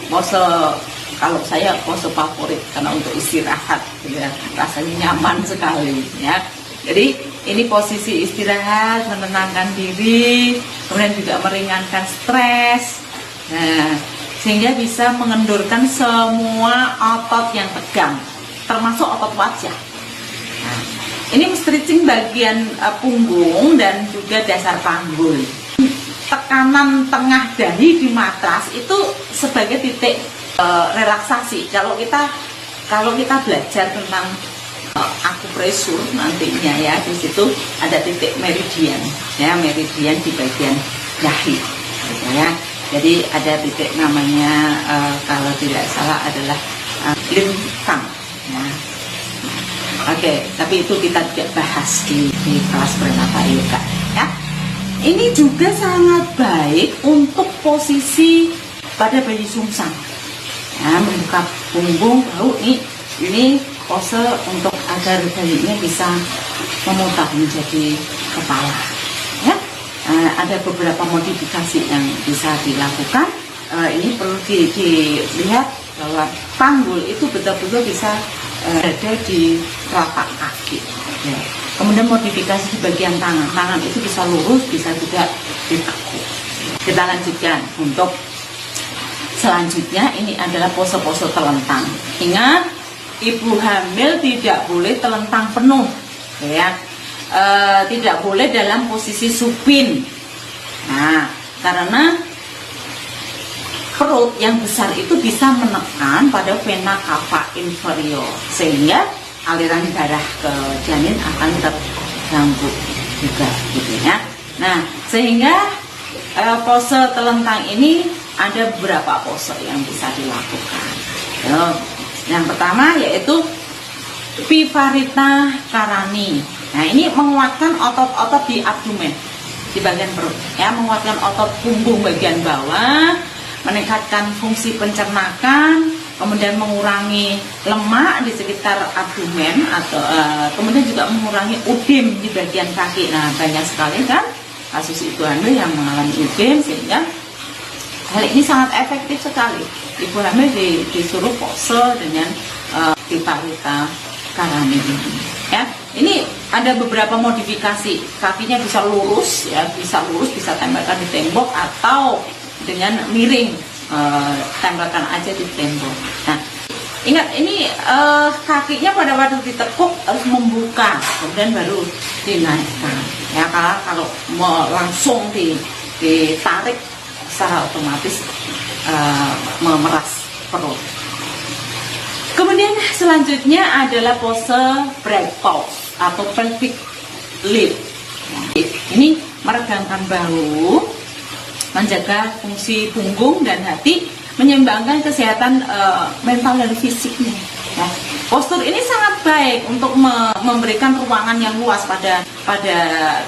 pose, kalau saya pose favorit karena untuk istirahat, ya, rasanya nyaman sekali, ya. Jadi ini posisi istirahat, menenangkan diri, kemudian juga meringankan stres, nah, sehingga bisa mengendurkan semua otot yang tegang, termasuk otot wajah. Nah, ini stretching bagian punggung dan juga dasar panggul. Tekanan tengah dahi di matras itu sebagai titik relaksasi. Kalau kita belajar tentang akupresur nantinya, ya, di situ ada titik meridian, ya, meridian di bagian dahi, gitu, ya. Jadi ada titik namanya kalau tidak salah adalah lintang. Ya. Oke, tapi itu kita tidak bahas di kelas Pranata Yoga, ya. Ini juga sangat baik untuk posisi pada bayi sungsang. Ya, membuka punggung, bahu. Ini pose untuk agar bayinya bisa memutar menjadi kepala. Ya, ada beberapa modifikasi yang bisa dilakukan. Ini perlu dilihat bahwa panggul itu betul-betul bisa ada di telapak kaki. Ya. Kemudian modifikasi di bagian tangan itu bisa lurus, bisa juga ditekuk. Kita lanjutkan untuk selanjutnya, ini adalah pose-pose telentang. Ingat, ibu hamil tidak boleh telentang penuh, ya. Tidak boleh dalam posisi supin. Nah, karena perut yang besar itu bisa menekan pada vena cava inferior, sehingga aliran darah ke janin akan terganggu juga, gitu, ya. Nah, sehingga pose telentang ini ada beberapa pose yang bisa dilakukan. Yang pertama yaitu Viparita Karani. Nah, ini menguatkan otot-otot di abdomen, di bagian perut, ya, menguatkan otot punggung bagian bawah, meningkatkan fungsi pencernakan, kemudian mengurangi lemak di sekitar abdomen, atau kemudian juga mengurangi udem di bagian kaki. Nah, banyak sekali kan kasus ibu hamil yang mengalami udem, sehingga hal ini sangat efektif sekali. Ibu hamil disuruh pose dengan Viparita Karani ini, ya. Ini ada beberapa modifikasi, kakinya bisa lurus, ya, bisa tempelkan di tembok atau dengan miring, tempelkan aja di tembok. Nah, ingat ini kakinya pada waktu ditekuk harus membuka, kemudian baru dinaikkan, ya. Kalau mau langsung ditarik, secara otomatis memeras perut. Kemudian selanjutnya adalah pose bread pose atau pelvic lift. Ini meregangkan bahu, menjaga fungsi punggung dan hati, menyeimbangkan kesehatan mental dan fisiknya, ya. Postur ini sangat baik untuk memberikan ruangan yang luas pada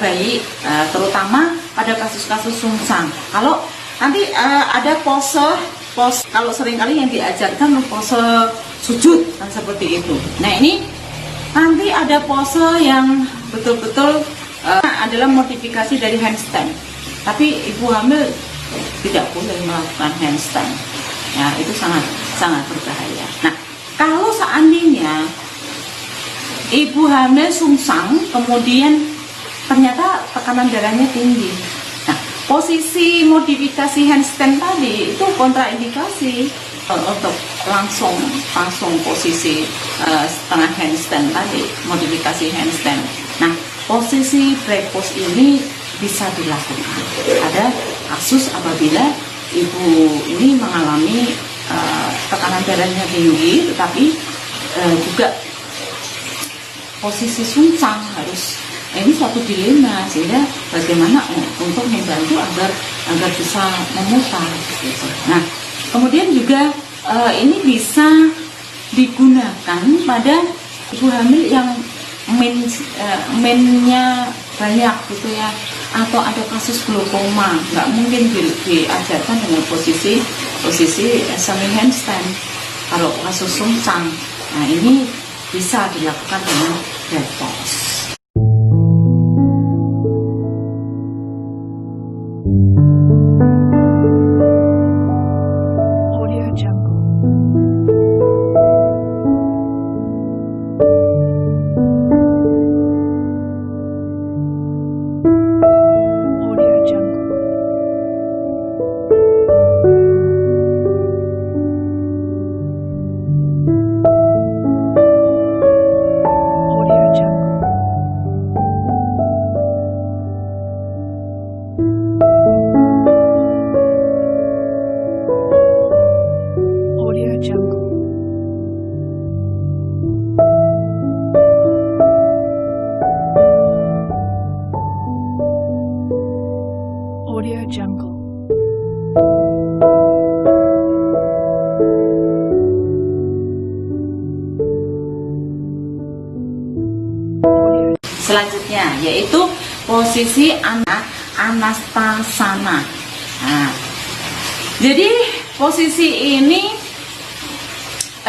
bayi, terutama pada kasus-kasus sungsang. Kalau nanti ada pose kalau seringkali yang diajarkan pose sujud, kan, seperti itu. Nah, ini nanti ada pose yang betul-betul adalah modifikasi dari handstand. Tapi ibu hamil tidak boleh melakukan handstand. Ya, itu sangat berbahaya. Nah, kalau seandainya ibu hamil sungsang, kemudian ternyata tekanan darahnya tinggi. Nah, posisi modifikasi handstand tadi itu kontraindikasi untuk langsung posisi setengah handstand tadi, modifikasi handstand. Nah, posisi break pose ini bisa dilakukan. Ada kasus apabila ibu ini mengalami tekanan darahnya tinggi, tetapi juga posisi sungsang, ini suatu dilema, sehingga bagaimana untuk membantu agar agar bisa memutar gitu. Nah, kemudian juga ini bisa digunakan pada ibu hamil yang mennya banyak gitu ya, atau ada kasus glaukoma. Nggak mungkin diajarkan dengan posisi semi handstand. Kalau kasus sungsang, nah ini bisa dilakukan dengan dead pose. Audio Jungle. Selanjutnya yaitu posisi Anastasana. Nah, jadi posisi ini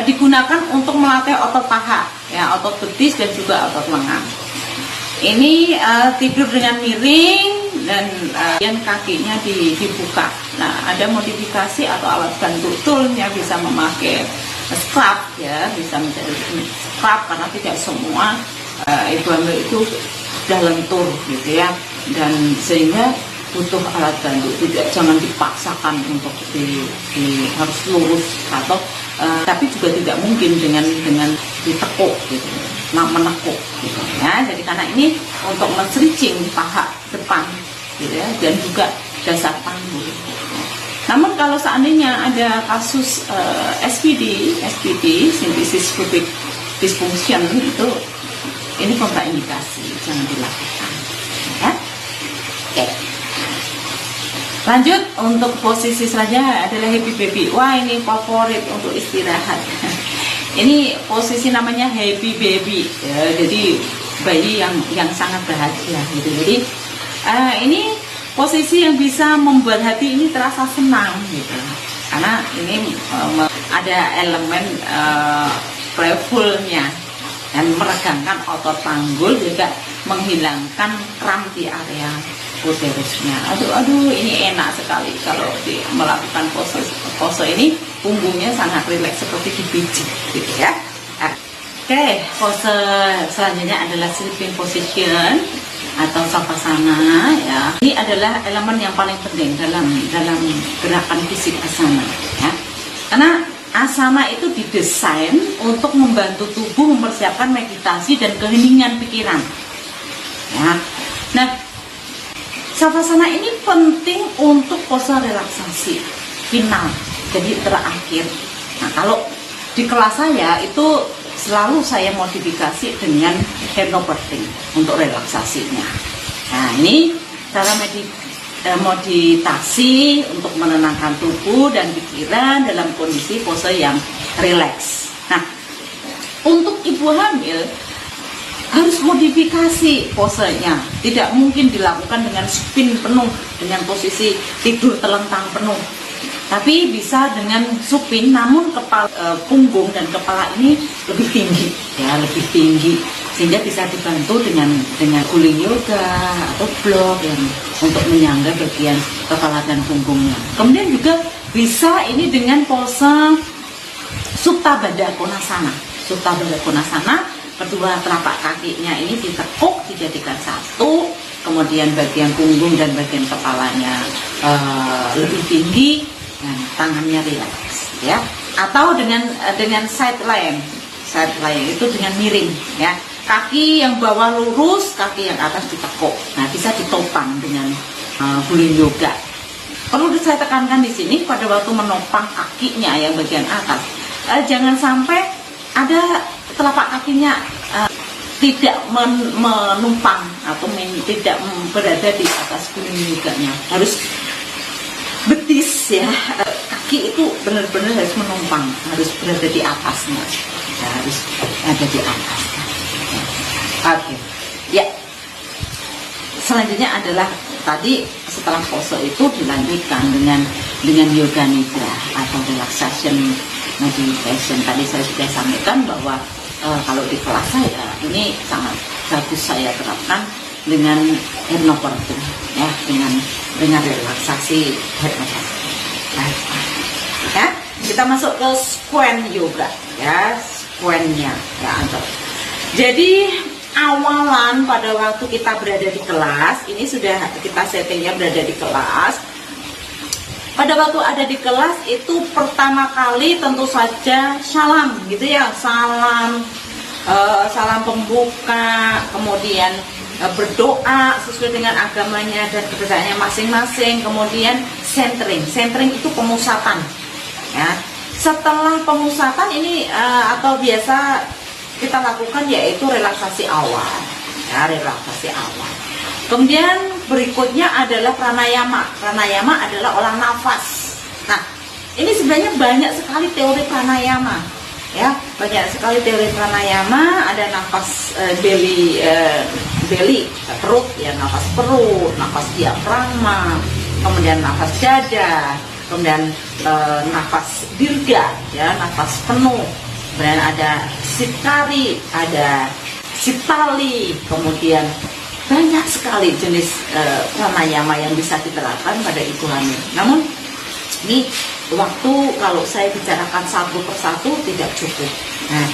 digunakan untuk melatih otot paha, ya, otot betis dan juga otot lengan. Ini tidur dengan miring dan kakinya dibuka. Nah, ada modifikasi atau alat bantu toolnya, bisa memakai scrub, ya, bisa menjadi scrub karena tidak semua ibu hamil itu sudah lentur gitu ya, dan sehingga butuh alat bantu. Jangan dipaksakan untuk harus lurus atau tapi juga tidak mungkin dengan ditekuk gitu, menekuk gitu ya. Jadi karena ini untuk men-stretching paha depan gitu ya, dan juga dasar panggul. Namun kalau seandainya ada kasus SPD symphysis pubic dysfunction, itu ini kontraindikasi, jangan dilakukan ya. Oke. Lanjut untuk posisi selanjutnya adalah happy baby. Wah, ini favorit untuk istirahat. Ini posisi namanya happy baby ya, jadi bayi yang sangat bahagia gitu. Jadi ini posisi yang bisa membuat hati ini terasa senang gitu, karena ini ada elemen playfulnya dan meregangkan otot panggul, juga menghilangkan kram di area uterusnya. Aduh, ini enak sekali kalau melakukan pose ini, punggungnya sangat rileks seperti dipijit gitu ya. Oke, pose selanjutnya adalah sleeping position atau savasana ya. Ini adalah elemen yang paling penting dalam gerakan fisik asana ya. Karena asana itu didesain untuk membantu tubuh mempersiapkan meditasi dan keheningan pikiran. Ya. Nah, savasana ini penting untuk pose relaksasi final, jadi terakhir. Nah, kalau di kelas saya itu selalu saya modifikasi dengan hypnobirthing untuk relaksasinya. Nah, ini cara meditasi untuk menenangkan tubuh dan pikiran dalam kondisi pose yang rileks. Nah, untuk ibu hamil harus modifikasi posenya, tidak mungkin dilakukan dengan spin penuh, dengan posisi tidur telentang penuh, tapi bisa dengan supin, namun punggung dan kepala ini lebih tinggi ya, lebih tinggi, sehingga bisa dibantu dengan guling yoga atau block yang untuk menyangga bagian kepala dan punggungnya. Kemudian juga bisa ini dengan pose Supta Baddha Konasana. Supta Baddha Konasana, kedua telapak kakinya ini ditekuk, dijadikan satu, kemudian bagian punggung dan bagian kepalanya lebih tinggi, dan tangannya rileks ya. Atau dengan side line itu dengan miring ya, kaki yang bawah lurus, kaki yang atas ditekuk. Nah, bisa ditopang dengan guling yoga. Perlu saya tekankan di sini, pada waktu menopang kakinya yang bagian atas, jangan sampai ada telapak kakinya tidak menumpang atau tidak berada di atas guling yoganya. Harus betis ya, kaki itu benar-benar harus menumpang, harus berada di atasnya, ya, harus ada di atasnya. Oke, ya. Selanjutnya adalah tadi setelah pose itu dilanjutkan dengan yoga nidra atau relaxation meditation. Tadi saya sudah sampaikan bahwa kalau di kelas saya ini sangat bagus saya terapkan dengan hypnobirthing, ya, dengan relaksasi hypnobirthing. Ya, kita masuk ke squat yoga, ya, squatnya, ya. Jadi awalan pada waktu kita berada di kelas, ini sudah kita settingnya berada di kelas. Pada waktu ada di kelas itu pertama kali tentu saja salam gitu ya, salam pembuka, kemudian berdoa sesuai dengan agamanya dan kepercayaannya masing-masing, kemudian centering itu pemusatan, ya. Setelah pemusatan ini atau biasa kita lakukan yaitu relaksasi awal, ya, relaksasi awal. Kemudian berikutnya adalah pranayama. Pranayama adalah olah nafas. Nah, ini sebenarnya banyak sekali teori pranayama, ya, banyak sekali teori pranayama. Ada nafas belly perut, ya, nafas perut, nafas diafragma, kemudian nafas dada, kemudian nafas dirga, ya, nafas penuh. Kemudian ada sitari, ada sitali, kemudian banyak sekali jenis pranayama yang bisa diterapkan pada ibu hamil. Namun ini waktu kalau saya bicarakan satu persatu tidak cukup. Nah,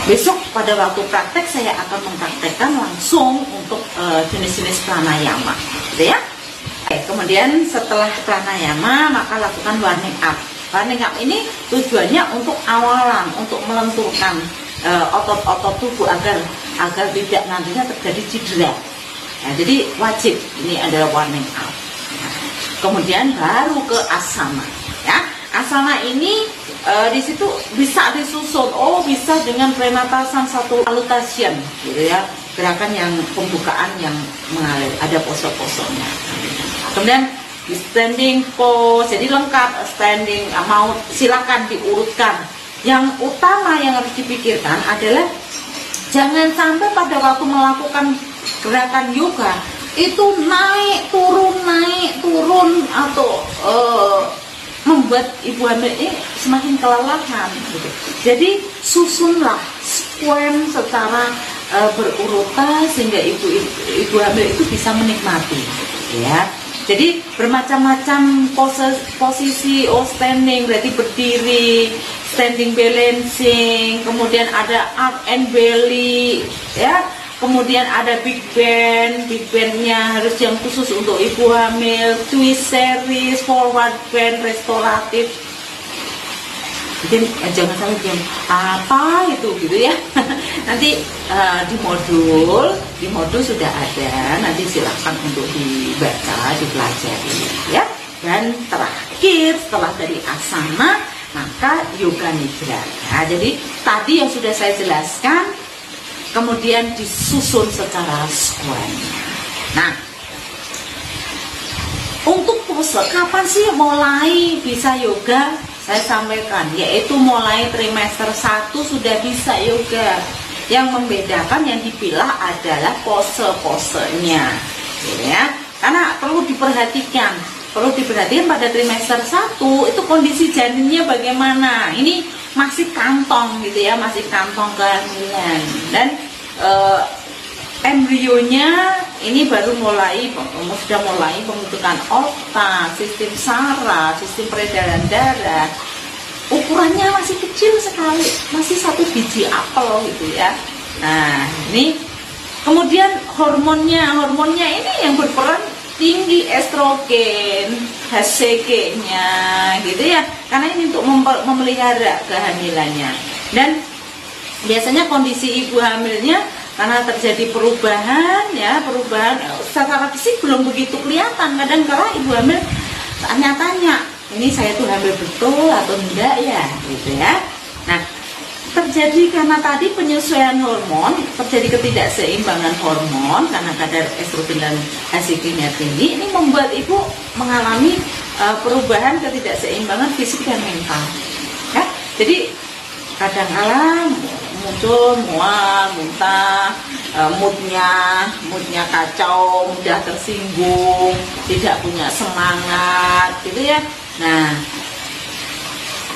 besok pada waktu praktek saya akan mempraktekkan langsung untuk jenis-jenis pranayama, gitu ya. Oke, kemudian setelah pranayama maka lakukan warming up. Warming up ini tujuannya untuk awalan, untuk melenturkan otot-otot tubuh agar tidak nantinya terjadi cedera. Nah, jadi wajib ini adalah warming up. Nah, kemudian baru ke asana, ya. Asana ini di situ bisa disusun, bisa dengan prenatasan satu salutation, gitu ya. Gerakan yang pembukaan yang mengalir, ada pose-posenya. Kemudian di standing pose, jadi lengkap standing, mau silakan diurutkan. Yang utama yang harus dipikirkan adalah jangan sampai pada waktu melakukan gerakan yoga itu naik turun atau membuat ibu hamil ini semakin kelelahan, gitu. Jadi susunlah squat secara berurutan sehingga ibu hamil itu bisa menikmati, ya. Jadi bermacam-macam posisi, standing berarti berdiri, standing balancing, kemudian ada arm and belly, ya. Kemudian ada big bandnya harus yang khusus untuk ibu hamil, twist series, forward bend, restoratif. Jadi jangan sampai bilang apa itu gitu ya. Nanti di modul sudah ada, nanti silakan untuk dibaca, dipelajari, ya. Dan terakhir setelah dari asana maka yoga nidra. Nah, jadi tadi yang sudah saya jelaskan kemudian disusun secara squat. Nah, untuk pose kapan sih mulai bisa yoga? Saya sampaikan, yaitu mulai trimester 1 sudah bisa yoga. Yang membedakan, yang dipilah adalah pose-posenya, ya. Karena perlu diperhatikan pada trimester 1 itu kondisi janinnya bagaimana. Ini masih kantong gitu ya, masih kantong kehamilan, dan embrionya ini sudah mulai pembentukan otak, sistem saraf, sistem peredaran darah. Ukurannya masih kecil sekali, masih satu biji apel gitu ya. Nah, ini kemudian hormonnya ini yang berperan tinggi, estrogen, HCG-nya gitu ya, karena ini untuk memelihara kehamilannya. Dan biasanya kondisi ibu hamilnya karena terjadi perubahan secara fisik belum begitu kelihatan. Kadang kala ibu hamil tanya-tanya, ini saya tuh hamil betul atau enggak ya, gitu ya. Nah, terjadi karena tadi penyesuaian hormon, terjadi ketidakseimbangan hormon karena kadar estrogen dan HCG-nya tinggi, ini membuat ibu mengalami perubahan ketidakseimbangan fisik dan mental. Ya, jadi kadang-kala muncul mual, muntah, moodnya kacau, mudah tersinggung, tidak punya semangat, gitu ya. Nah,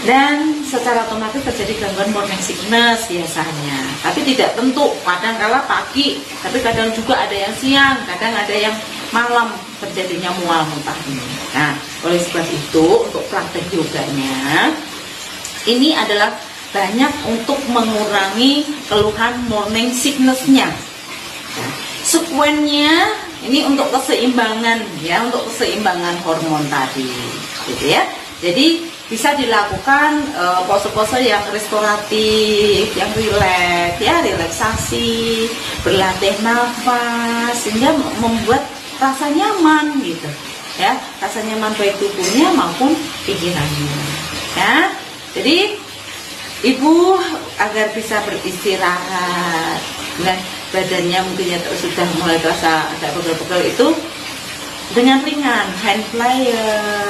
dan secara otomatis terjadi gangguan morning sickness biasanya, tapi tidak tentu. Kadang-kala pagi, tapi kadang juga ada yang siang, kadang ada yang malam terjadinya mual muntah ini. Nah, oleh sebab itu untuk praktek yoganya ini adalah banyak untuk mengurangi keluhan morning sickness-nya. Nah, sekuennya ini untuk keseimbangan ya, untuk keseimbangan hormon tadi, gitu ya. Jadi bisa dilakukan pose-pose yang restoratif, yang rileks, ya relaksasi, berlatih nafas sehingga membuat rasa nyaman gitu, ya rasa nyaman baik tubuhnya maupun pikirannya. Ya, jadi ibu agar bisa beristirahat, dan badannya mungkin sudah mulai terasa agak pegel-pegel itu dengan ringan, hand flyer,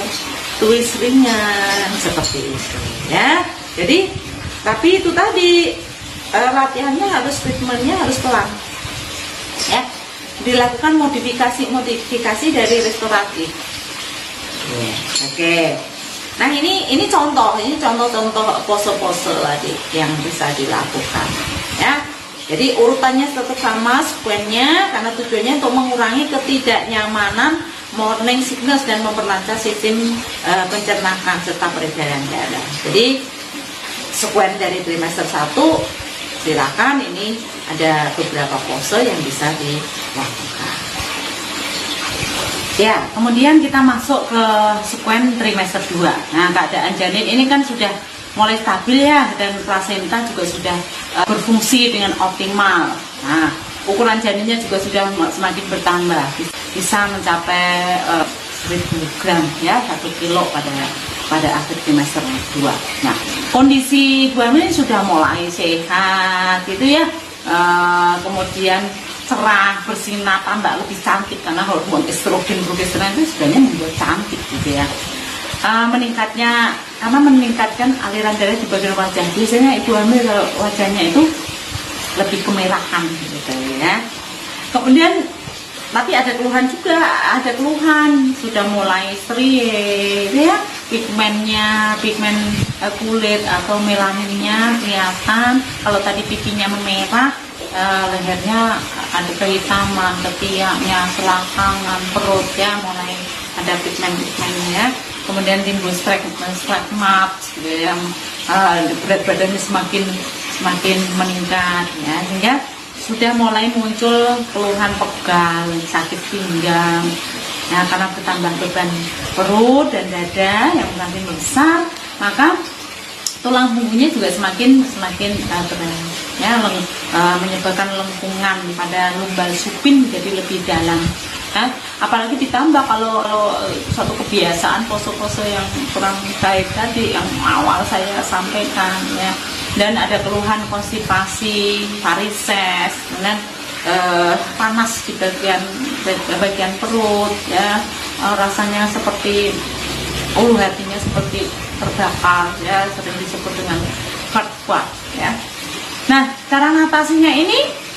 twist ringan seperti itu ya. Jadi tapi itu tadi latihannya treatmentnya harus pelan ya, dilakukan modifikasi dari restoratif. Oke. Nah ini contoh pose-pose tadi yang bisa dilakukan ya. Jadi urutannya tetap sama sekuennya, karena tujuannya untuk mengurangi ketidaknyamanan morning sickness dan memperlancar sistem pencernaan serta peredaran darah. Jadi sekuen dari trimester 1 silakan, ini ada beberapa pose yang bisa dilakukan. Ya, kemudian kita masuk ke sekuen trimester 2. Nah, keadaan janin ini kan sudah mulai stabil ya, dan plasenta juga sudah berfungsi dengan optimal. Nah, ukuran janinnya juga sudah semakin bertambah, bisa mencapai 1000 gram ya, 1 kilo pada akhir trimester 2. Nah, kondisi ibu hamil ini sudah mulai sehat gitu ya, kemudian cerah, bersinar, tambah lebih cantik karena hormon estrogen, progesteron itu sebenarnya membuat cantik gitu ya. Meningkatkan aliran darah di bagian wajah. Biasanya ibu hamil kalau wajahnya itu lebih kemerahan gitu ya. Kemudian tapi ada keluhan juga, sudah mulai striae ya, pigmen kulit atau melaninnya kelihatan. Kalau tadi pipinya memerah, lehernya ada kehitaman, ketiaknya, selangkangan, perut ya mulai ada pigmennya. Kemudian timbul stigmat gitu ya, berat badannya semakin meningkat ya, sehingga sudah mulai muncul keluhan pegal, sakit pinggang. Nah, karena bertambah beban perut dan dada yang semakin besar, maka tulang punggungnya juga semakin berat ya, menyebabkan lengkungan pada lumbal supin menjadi lebih dalam. Nah, apalagi ditambah kalau suatu kebiasaan pose-pose yang kurang baik tadi yang awal saya sampaikan ya, dan ada keluhan konstipasi, varises, kemudian panas di bagian perut ya, rasanya seperti hatinya seperti terbakar ya, sering disebut dengan heart ya. Nah, cara ngatasinya ini,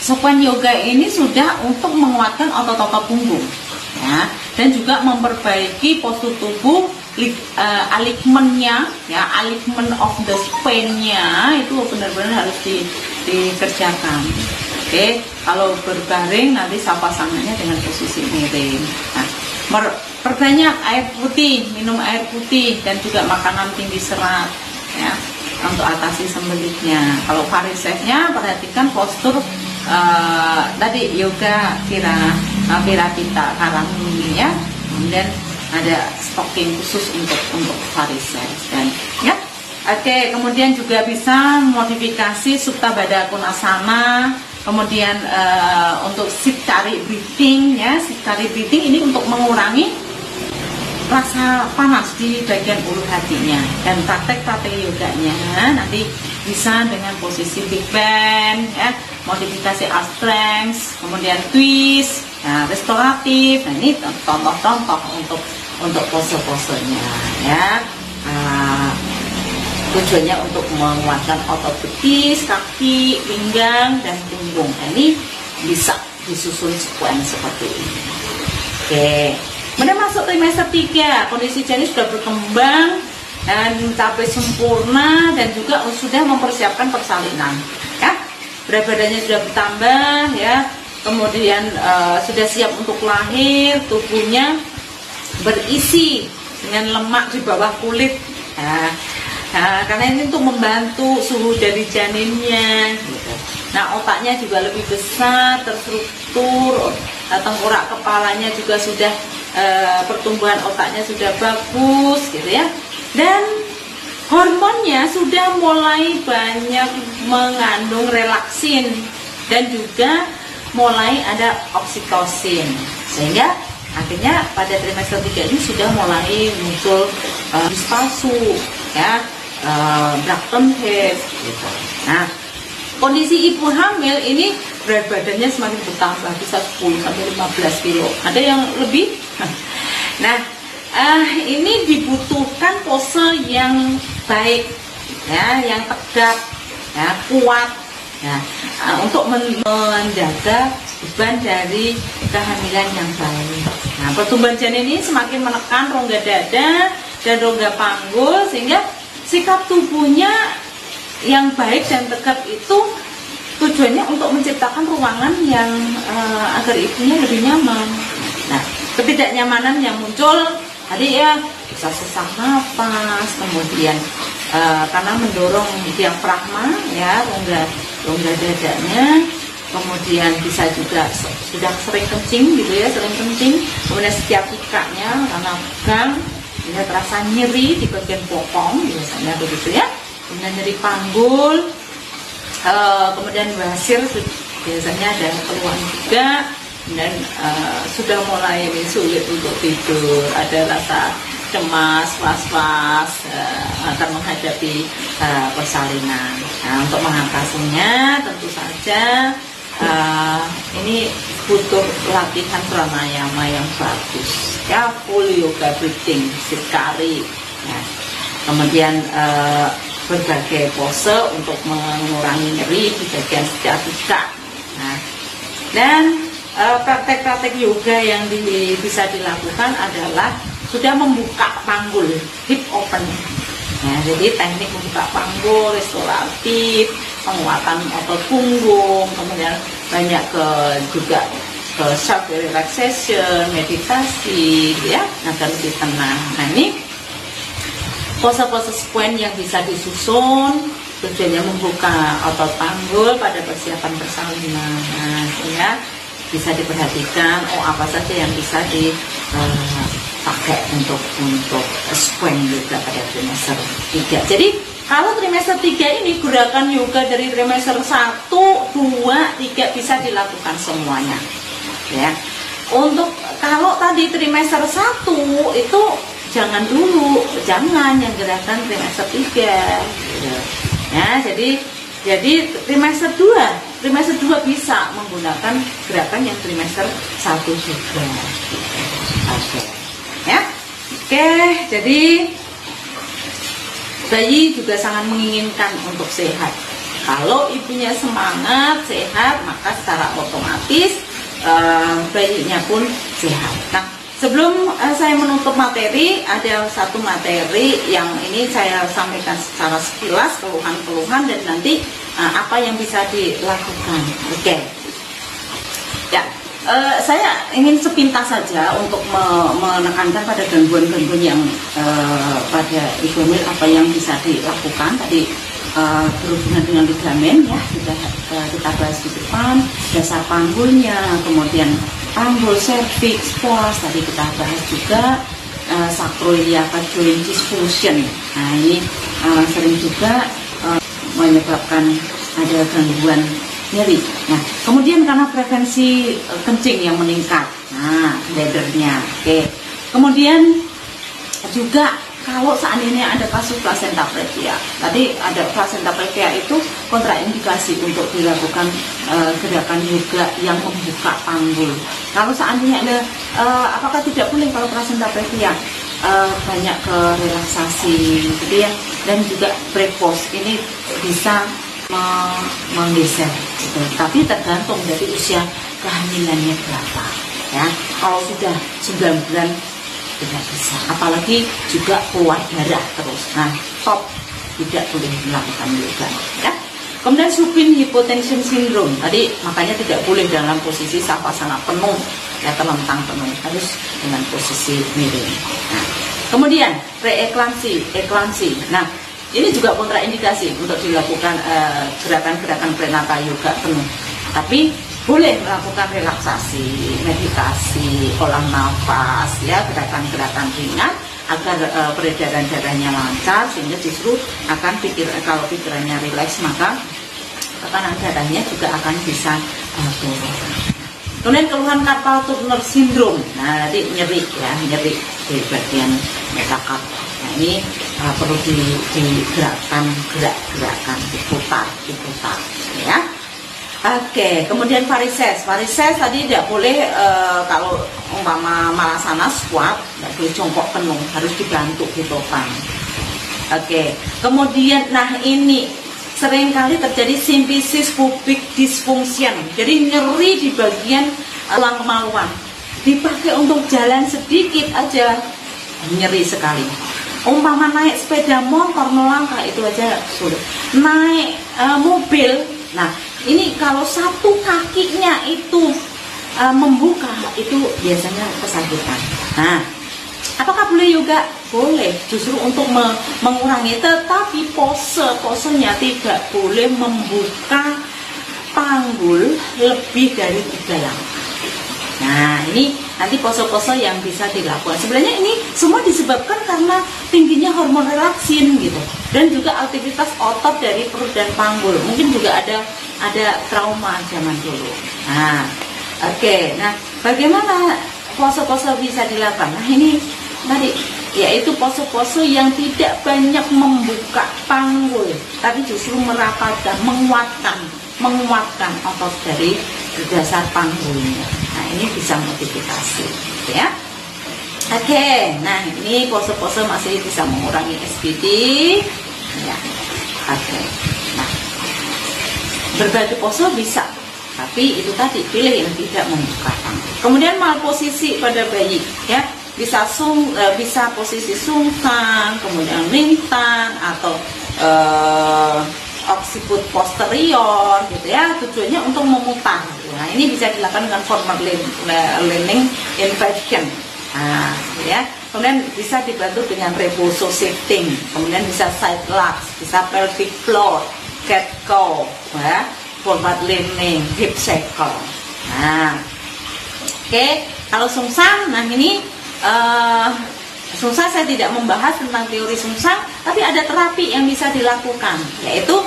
sekuen yoga ini sudah untuk menguatkan otot-otot punggung ya, dan juga memperbaiki postur tubuh, alignmentnya ya, alignment of the spine-nya itu benar-benar harus dikerjakan. Oke, kalau berbaring nanti pasangannya dengan posisi miring. Nah, perbanyak air putih, minum air putih, dan juga makanan tinggi serat ya, untuk atasi sembelitnya. Kalau varisesnya, perhatikan postur tadi yoga Virapita Karanguni ya, kemudian ada stocking khusus untuk varises dan ya. Oke, kemudian juga bisa modifikasi Supta Baddha Konasana, kemudian untuk Siddhari breathing ya, Siddhari breathing ini untuk mengurangi rasa panas di bagian ulu hatinya, dan praktek yoganya nanti bisa dengan posisi big bend ya, modifikasi arm strength, kemudian twist, nah, restoratif. Nah, ini contoh-contoh untuk untuk pose-posenya ya. Tujuannya untuk menguatkan otot betis, kaki, pinggang, dan punggung. Nah, ini bisa disusun sekuen seperti ini. Oke, kemudian masuk trimester 3, kondisi janin sudah berkembang dan mencapai sempurna dan juga sudah mempersiapkan persalinan. Ya, berat badannya sudah bertambah ya, kemudian sudah siap untuk lahir, tubuhnya berisi dengan lemak di bawah kulit. Nah, karena ini untuk membantu suhu dari janinnya gitu. Nah, otaknya juga lebih besar, terstruktur, tengkorak kepalanya juga sudah pertumbuhan otaknya sudah bagus gitu ya. Dan hormonnya sudah mulai banyak mengandung relaksin dan juga mulai ada oksitosin, sehingga akhirnya pada trimester 3 ini sudah mulai muncul palsu ya, Braxton Hicks gitu. Nah, kondisi ibu hamil ini berat badannya semakin bertambah, bisa 10 sampai 15 kilo, ada yang lebih. Nah, ini dibutuhkan pose yang baik ya, yang tegak ya, kuat ya, untuk menjaga beban dari kehamilan yang baik. Nah, pertumbuhan janin ini semakin menekan rongga dada dan rongga panggul, sehingga sikap tubuhnya yang baik dan tegap itu tujuannya untuk menciptakan ruangan yang agar ibunya lebih nyaman. Nah, ketidaknyamanan yang muncul tadi ya, bisa sesak nafas, kemudian karena mendorong diafragma ya, rongga dadanya, kemudian bisa juga sudah sering kencing gitu ya, sering kencing, kemudian setiap ikaknya karena pegang, bisa terasa nyeri di bagian bokong biasanya begitu ya, kemudian nyeri panggul, kemudian basir biasanya ada keluhan juga, dan sudah mulai sulit untuk tidur, ada rasa cemas, was-was akan menghadapi persalinan. Nah, untuk mengatasinya tentu saja ini butuh latihan pranayama yang bagus ya, full yoga breathing, sekali ya. Kemudian berbagai pose untuk mengurangi nyeri di bagian sciatica. Nah, dan praktek-praktek yoga yang bisa dilakukan adalah sudah membuka panggul, hip open. Nah, jadi teknik membuka panggul, restoratif, penguatan otot punggung, kemudian banyak juga ke self relaxation, meditasi, ya, agar lebih tenang. Nah, ini pose-pose sekuen yang bisa disusun, tujuannya membuka otot panggul pada persiapan persalinan. Nah, ya, bisa diperhatikan apa saja yang bisa dipakai untuk sekuen juga pada trimester 3. Jadi kalau trimester 3 ini gerakan yoga dari trimester 1, 2, 3 bisa dilakukan semuanya ya. Untuk kalau tadi trimester 1 itu jangan dulu, jangan yang gerakan trimester 3 gitu. Ya, jadi trimester 2 bisa menggunakan gerakan yang trimester 1 juga. Oke. Ya. Oke, jadi bayi juga sangat menginginkan untuk sehat. Kalau ibunya semangat, sehat, maka secara otomatis bayinya pun sehat. Nah, sebelum saya menutup materi, ada satu materi yang ini saya sampaikan secara sekilas, keluhan-keluhan dan nanti apa yang bisa dilakukan. Oke. Ya, saya ingin sepintas saja untuk menekankan pada gangguan-gangguan yang pada ibu hamil apa yang bisa dilakukan. Tadi berhubungan dengan ligamen ya, sudah kita bahas di depan, dasar panggulnya, kemudian panggul, cervix, pos, tadi kita bahas juga sacroiliacal joint dysfunction. Nah, ini sering juga menyebabkan ada gangguan nyeri. Nah, kemudian karena frekuensi kencing yang meningkat, nah bladdernya, oke. Kemudian juga kalau seandainya ada kasus plasenta previa, tadi ada plasenta previa itu kontraindikasi untuk dilakukan gerakan yoga yang membuka panggul. Kalau seandainya ada, apakah tidak boleh kalau plasenta previa? Banyak ke relaksasi gitu ya, dan juga prepos ini bisa menggeser gitu. Tapi tergantung dari usia kehamilannya berapa ya. Kalau sudah 9 bulan tidak bisa, apalagi juga keluar darah terus. Nah, top tidak boleh melakukan yoga ya. Kemudian supine hypotension syndrome, tadi makanya tidak boleh dalam posisi savasana penuh ya, telentang penuh, harus dengan posisi miring. Nah, kemudian preeklamsi, eklamsi. Nah, ini juga kontraindikasi untuk dilakukan gerakan-gerakan prenatal yoga penuh. Tapi boleh melakukan relaksasi, meditasi, olah nafas, ya, gerakan-gerakan ringan agar peredaran darahnya lancar, sehingga justru akan kalau pikirannya rileks, maka tekanan darahnya juga akan bisa turun. Kemudian keluhan carpal tunnel syndrome. Nah, tadi nyeri ya, nyeri di bagian metakarp. Nah, ini perlu digerakkan, gerak-gerakan, diputar ya. Oke, kemudian varises. Varises tadi tidak boleh kalau umpama malasana squat, tidak boleh jongkok penuh, harus dibantu ditopang. Oke, kemudian nah ini seringkali terjadi symphysis pubic dysfunction. Jadi nyeri di bagian tulang kemaluan. Dipakai untuk jalan sedikit aja nyeri sekali. Umpama naik sepeda motor melangkah itu aja sulit. Naik mobil, nah ini kalau satu kakinya itu membuka itu biasanya kesakitan. Nah, apakah boleh yoga? Boleh, justru untuk mengurangi, tetapi posenya tidak boleh membuka panggul lebih dari 3 langkah. Nah, ini nanti pose-pose yang bisa dilakukan. Sebenarnya ini semua disebabkan karena tingginya hormon relaksin gitu, dan juga aktivitas otot dari perut dan panggul. Mungkin juga ada trauma zaman dulu. Nah, oke. Nah, bagaimana pose-pose bisa dilakukan? Nah, ini tadi yaitu pose-pose yang tidak banyak membuka panggul, tapi justru merapatkan, menguatkan otot dari dasar panggulnya. Nah, ini bisa modifikasi ya. Oke, nah ini pose-pose masih bisa mengurangi SPD ya. Oke, nah berbagai pose bisa, tapi itu tadi pilih yang tidak membuka panggul. Kemudian malposisi pada bayi ya, bisa posisi sungkan, kemudian lintang atau occiput posterior gitu ya, tujuannya untuk memutar. Nah, ini bisa dilakukan dengan forward leaning inversion. Nah, gitu ya. Kemudian bisa dibantu dengan rebozo shifting, kemudian bisa side lux, bisa pelvic floor, cat cow, ya, forward leaning, hip circle. Nah, oke, kalau sungsang, nah ini sungsang saya tidak membahas tentang teori sungsang, tapi ada terapi yang bisa dilakukan, yaitu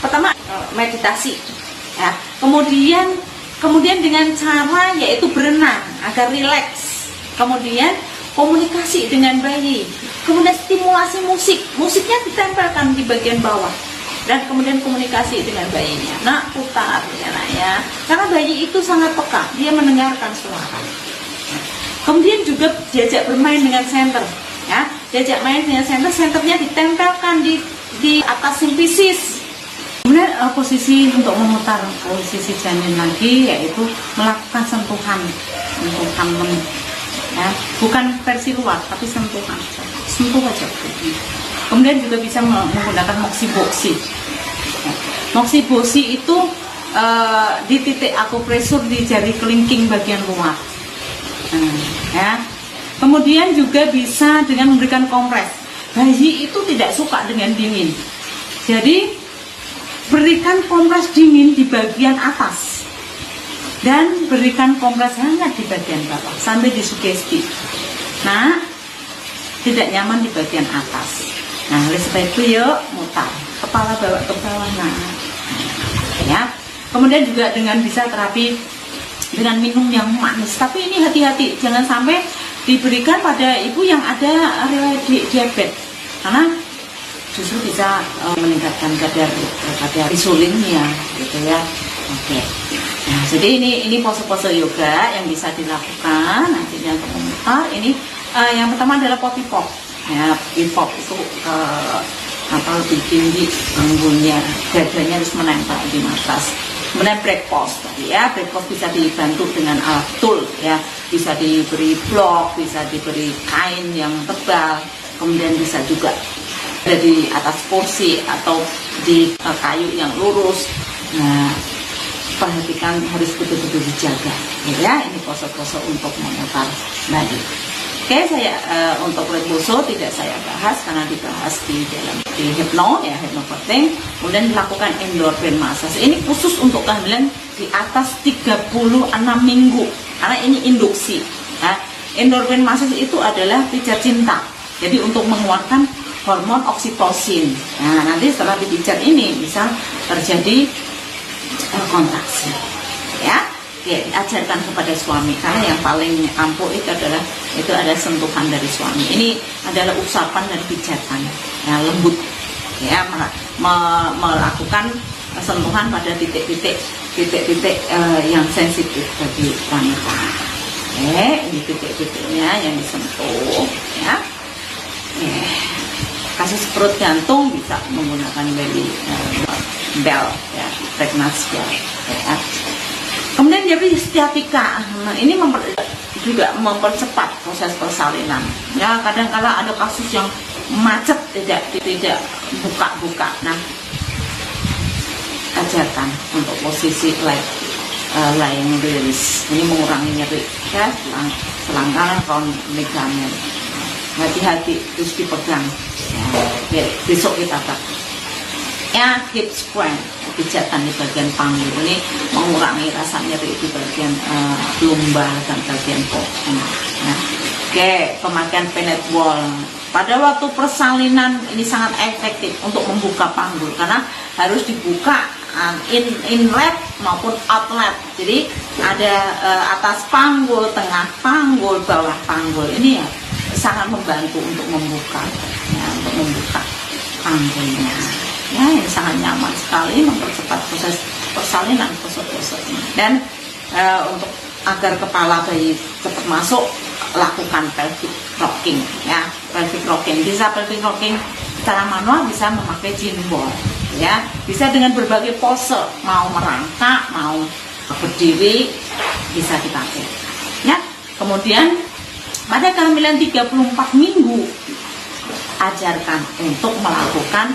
pertama meditasi, ya. Kemudian dengan cara yaitu berenang agar rileks. Kemudian komunikasi dengan bayi. Kemudian stimulasi musiknya ditempelkan di bagian bawah. Dan kemudian komunikasi dengan bayinya. Nak, putar ya nak ya. Karena bayi itu sangat peka, dia mendengarkan suara. Kemudian juga diajak bermain dengan senter, ya. Diajak main dengan senternya ditempelkan di atas simpisis. Kemudian posisi untuk memutar posisi janin lagi yaitu melakukan sentuhan ya, bukan versi luar tapi sentuh aja. Kemudian juga bisa menggunakan moxiboxy. Moxiboxy itu di titik akupresur di jari kelingking bagian luar. Ya. Kemudian juga bisa dengan memberikan kompres. Bayi itu tidak suka dengan dingin, jadi berikan kompres dingin di bagian atas dan berikan kompres hangat di bagian bawah sambil disugesti. Nah, tidak nyaman di bagian atas. Nah, oleh sebab itu yuk mutar, kepala bawa ke bawah. Nah, ya. Kemudian juga dengan bisa terapi dengan minum yang manis, tapi ini hati-hati, jangan sampai diberikan pada ibu yang ada riwayat diabetes, karena justru bisa meningkatkan kadar insulinnya gitu ya. Oke. Nah, jadi ini pose-pose yoga yang bisa dilakukan nantinya untuk memutar. Ini yang pertama adalah poppy pop. Ya, poppy pop itu bikin di panggungnya, dadanya harus menempel di matas. Kemudian break pose tadi ya, break pose bisa dibantu dengan alat tool ya, bisa diberi blok, bisa diberi kain yang tebal, kemudian bisa juga ada di atas kursi atau di kayu yang lurus. Nah, perhatikan harus betul-betul dijaga ya, ini pose-pose untuk memutar balik. Oke, saya untuk reposo tidak saya bahas karena dibahas di dalam hypnobirthing. Kemudian dilakukan endorphin massage. Ini khusus untuk kehamilan di atas 36 minggu karena ini induksi. Nah, endorphin massage itu adalah pijat cinta. Jadi untuk mengeluarkan hormon oksitosin. Nah, nanti setelah dipijat ini bisa terjadi kontraksi. Ya. Ya, ajarkan kepada suami karena yang paling ampuh itu adalah sentuhan dari suami. Ini adalah usapan dan pijatan ya, lembut ya, melakukan sentuhan pada titik-titik yang sensitif bagi wanita. Oke, ini titik-titiknya yang disentuh ya. Kasus perut gantung bisa menggunakan bell ya, pregnancy bell ya. Kemudian jadi sciatica, ini juga mempercepat proses persalinan. Ya, kadang-kala ada kasus yang macet tidak buka-buka. Nah, ajarkan untuk posisi lying release. Ini mengurangi nyeri ya, selangkangan round ligament. Hati-hati, terus dipegang. Ya, besok kita pakai. Ya, hip squat, pijatan di bagian panggul ini mengurangi rasa nyeri di bagian lumbar dan bagian kaki. Nah, oke, pemakaian penet wall pada waktu persalinan ini sangat efektif untuk membuka panggul karena harus dibuka inlet maupun outlet. Jadi ada atas panggul, tengah panggul, bawah panggul. Ini ya sangat membantu untuk membuka panggulnya. Ya, ini sangat nyaman sekali, mempercepat proses persalinan ini. Dan untuk agar kepala bayi cepat masuk, lakukan pelvic rocking ya. Pelvic rocking bisa pelvic rocking secara manual, bisa memakai gimbal ya. Bisa dengan berbagai pose, mau merangkak, mau berdiri, bisa dipakai ya. Kemudian pada kehamilan 34 minggu ajarkan untuk melakukan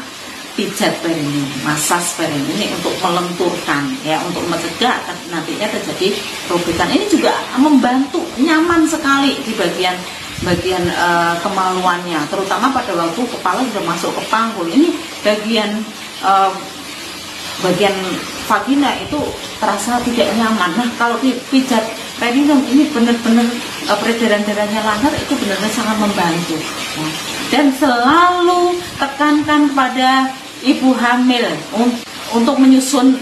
pijat perineum, massage perineum ini untuk melenturkan ya, untuk mencegah nantinya terjadi robekan. Ini juga membantu, nyaman sekali di bagian kemaluannya, terutama pada waktu kepala sudah masuk ke panggul. Ini bagian vagina itu terasa tidak nyaman. Nah, kalau dipijat perineum ini benar-benar peredaran darahnya lancar, itu benar-benar sangat membantu ya. Dan selalu tekankan kepada ibu hamil untuk menyusun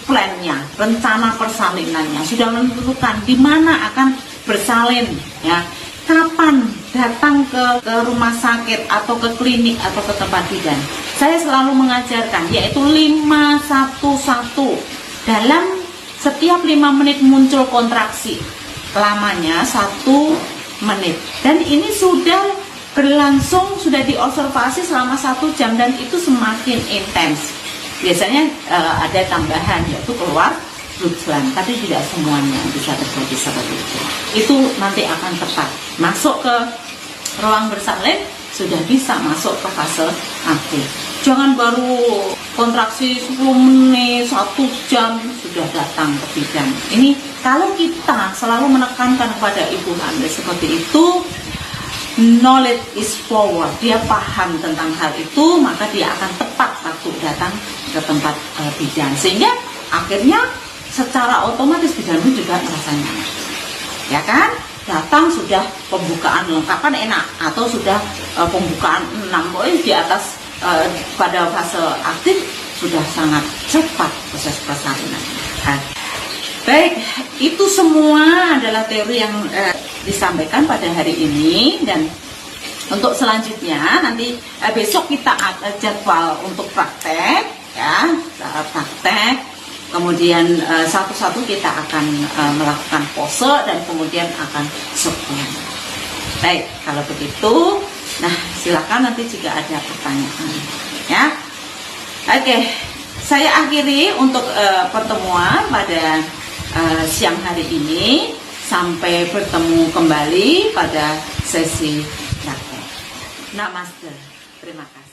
plan-nya, rencana persalinannya, sudah menentukan di mana akan bersalin ya, kapan datang ke rumah sakit atau ke klinik atau ke tempat bidan. Saya selalu mengajarkan yaitu 5-1-1. Dalam setiap 5 menit muncul kontraksi, lamanya 1 menit, dan ini sudah berlangsung, sudah diobservasi selama 1 jam, dan itu semakin intens. Biasanya ada tambahan, yaitu keluar blood gland, tapi tidak semuanya bisa terjadi seperti itu. Itu nanti akan tepat masuk ke ruang bersalin, sudah bisa masuk ke fase aktif. Jangan baru kontraksi 10 menit, 1 jam sudah datang ke bidan. Ini kalau kita selalu menekankan kepada ibu hamil seperti itu, knowledge is power, dia paham tentang hal itu, maka dia akan tepat waktu datang ke tempat bidan, sehingga akhirnya secara otomatis bidan pun juga merasa nyaman ya kan, datang sudah pembukaan lengkap kan enak, atau sudah pembukaan 6 poin di atas pada fase aktif sudah sangat cepat proses persalinan. Baik, itu semua adalah teori yang disampaikan pada hari ini. Dan untuk selanjutnya nanti besok kita jadwal untuk praktek ya, praktek. Kemudian satu-satu kita akan melakukan pose dan kemudian akan sekian. Baik, kalau begitu, nah silakan nanti jika ada pertanyaan ya. Oke, saya akhiri untuk pertemuan pada siang hari ini. Sampai bertemu kembali pada sesi praktek. Namaste. Terima kasih.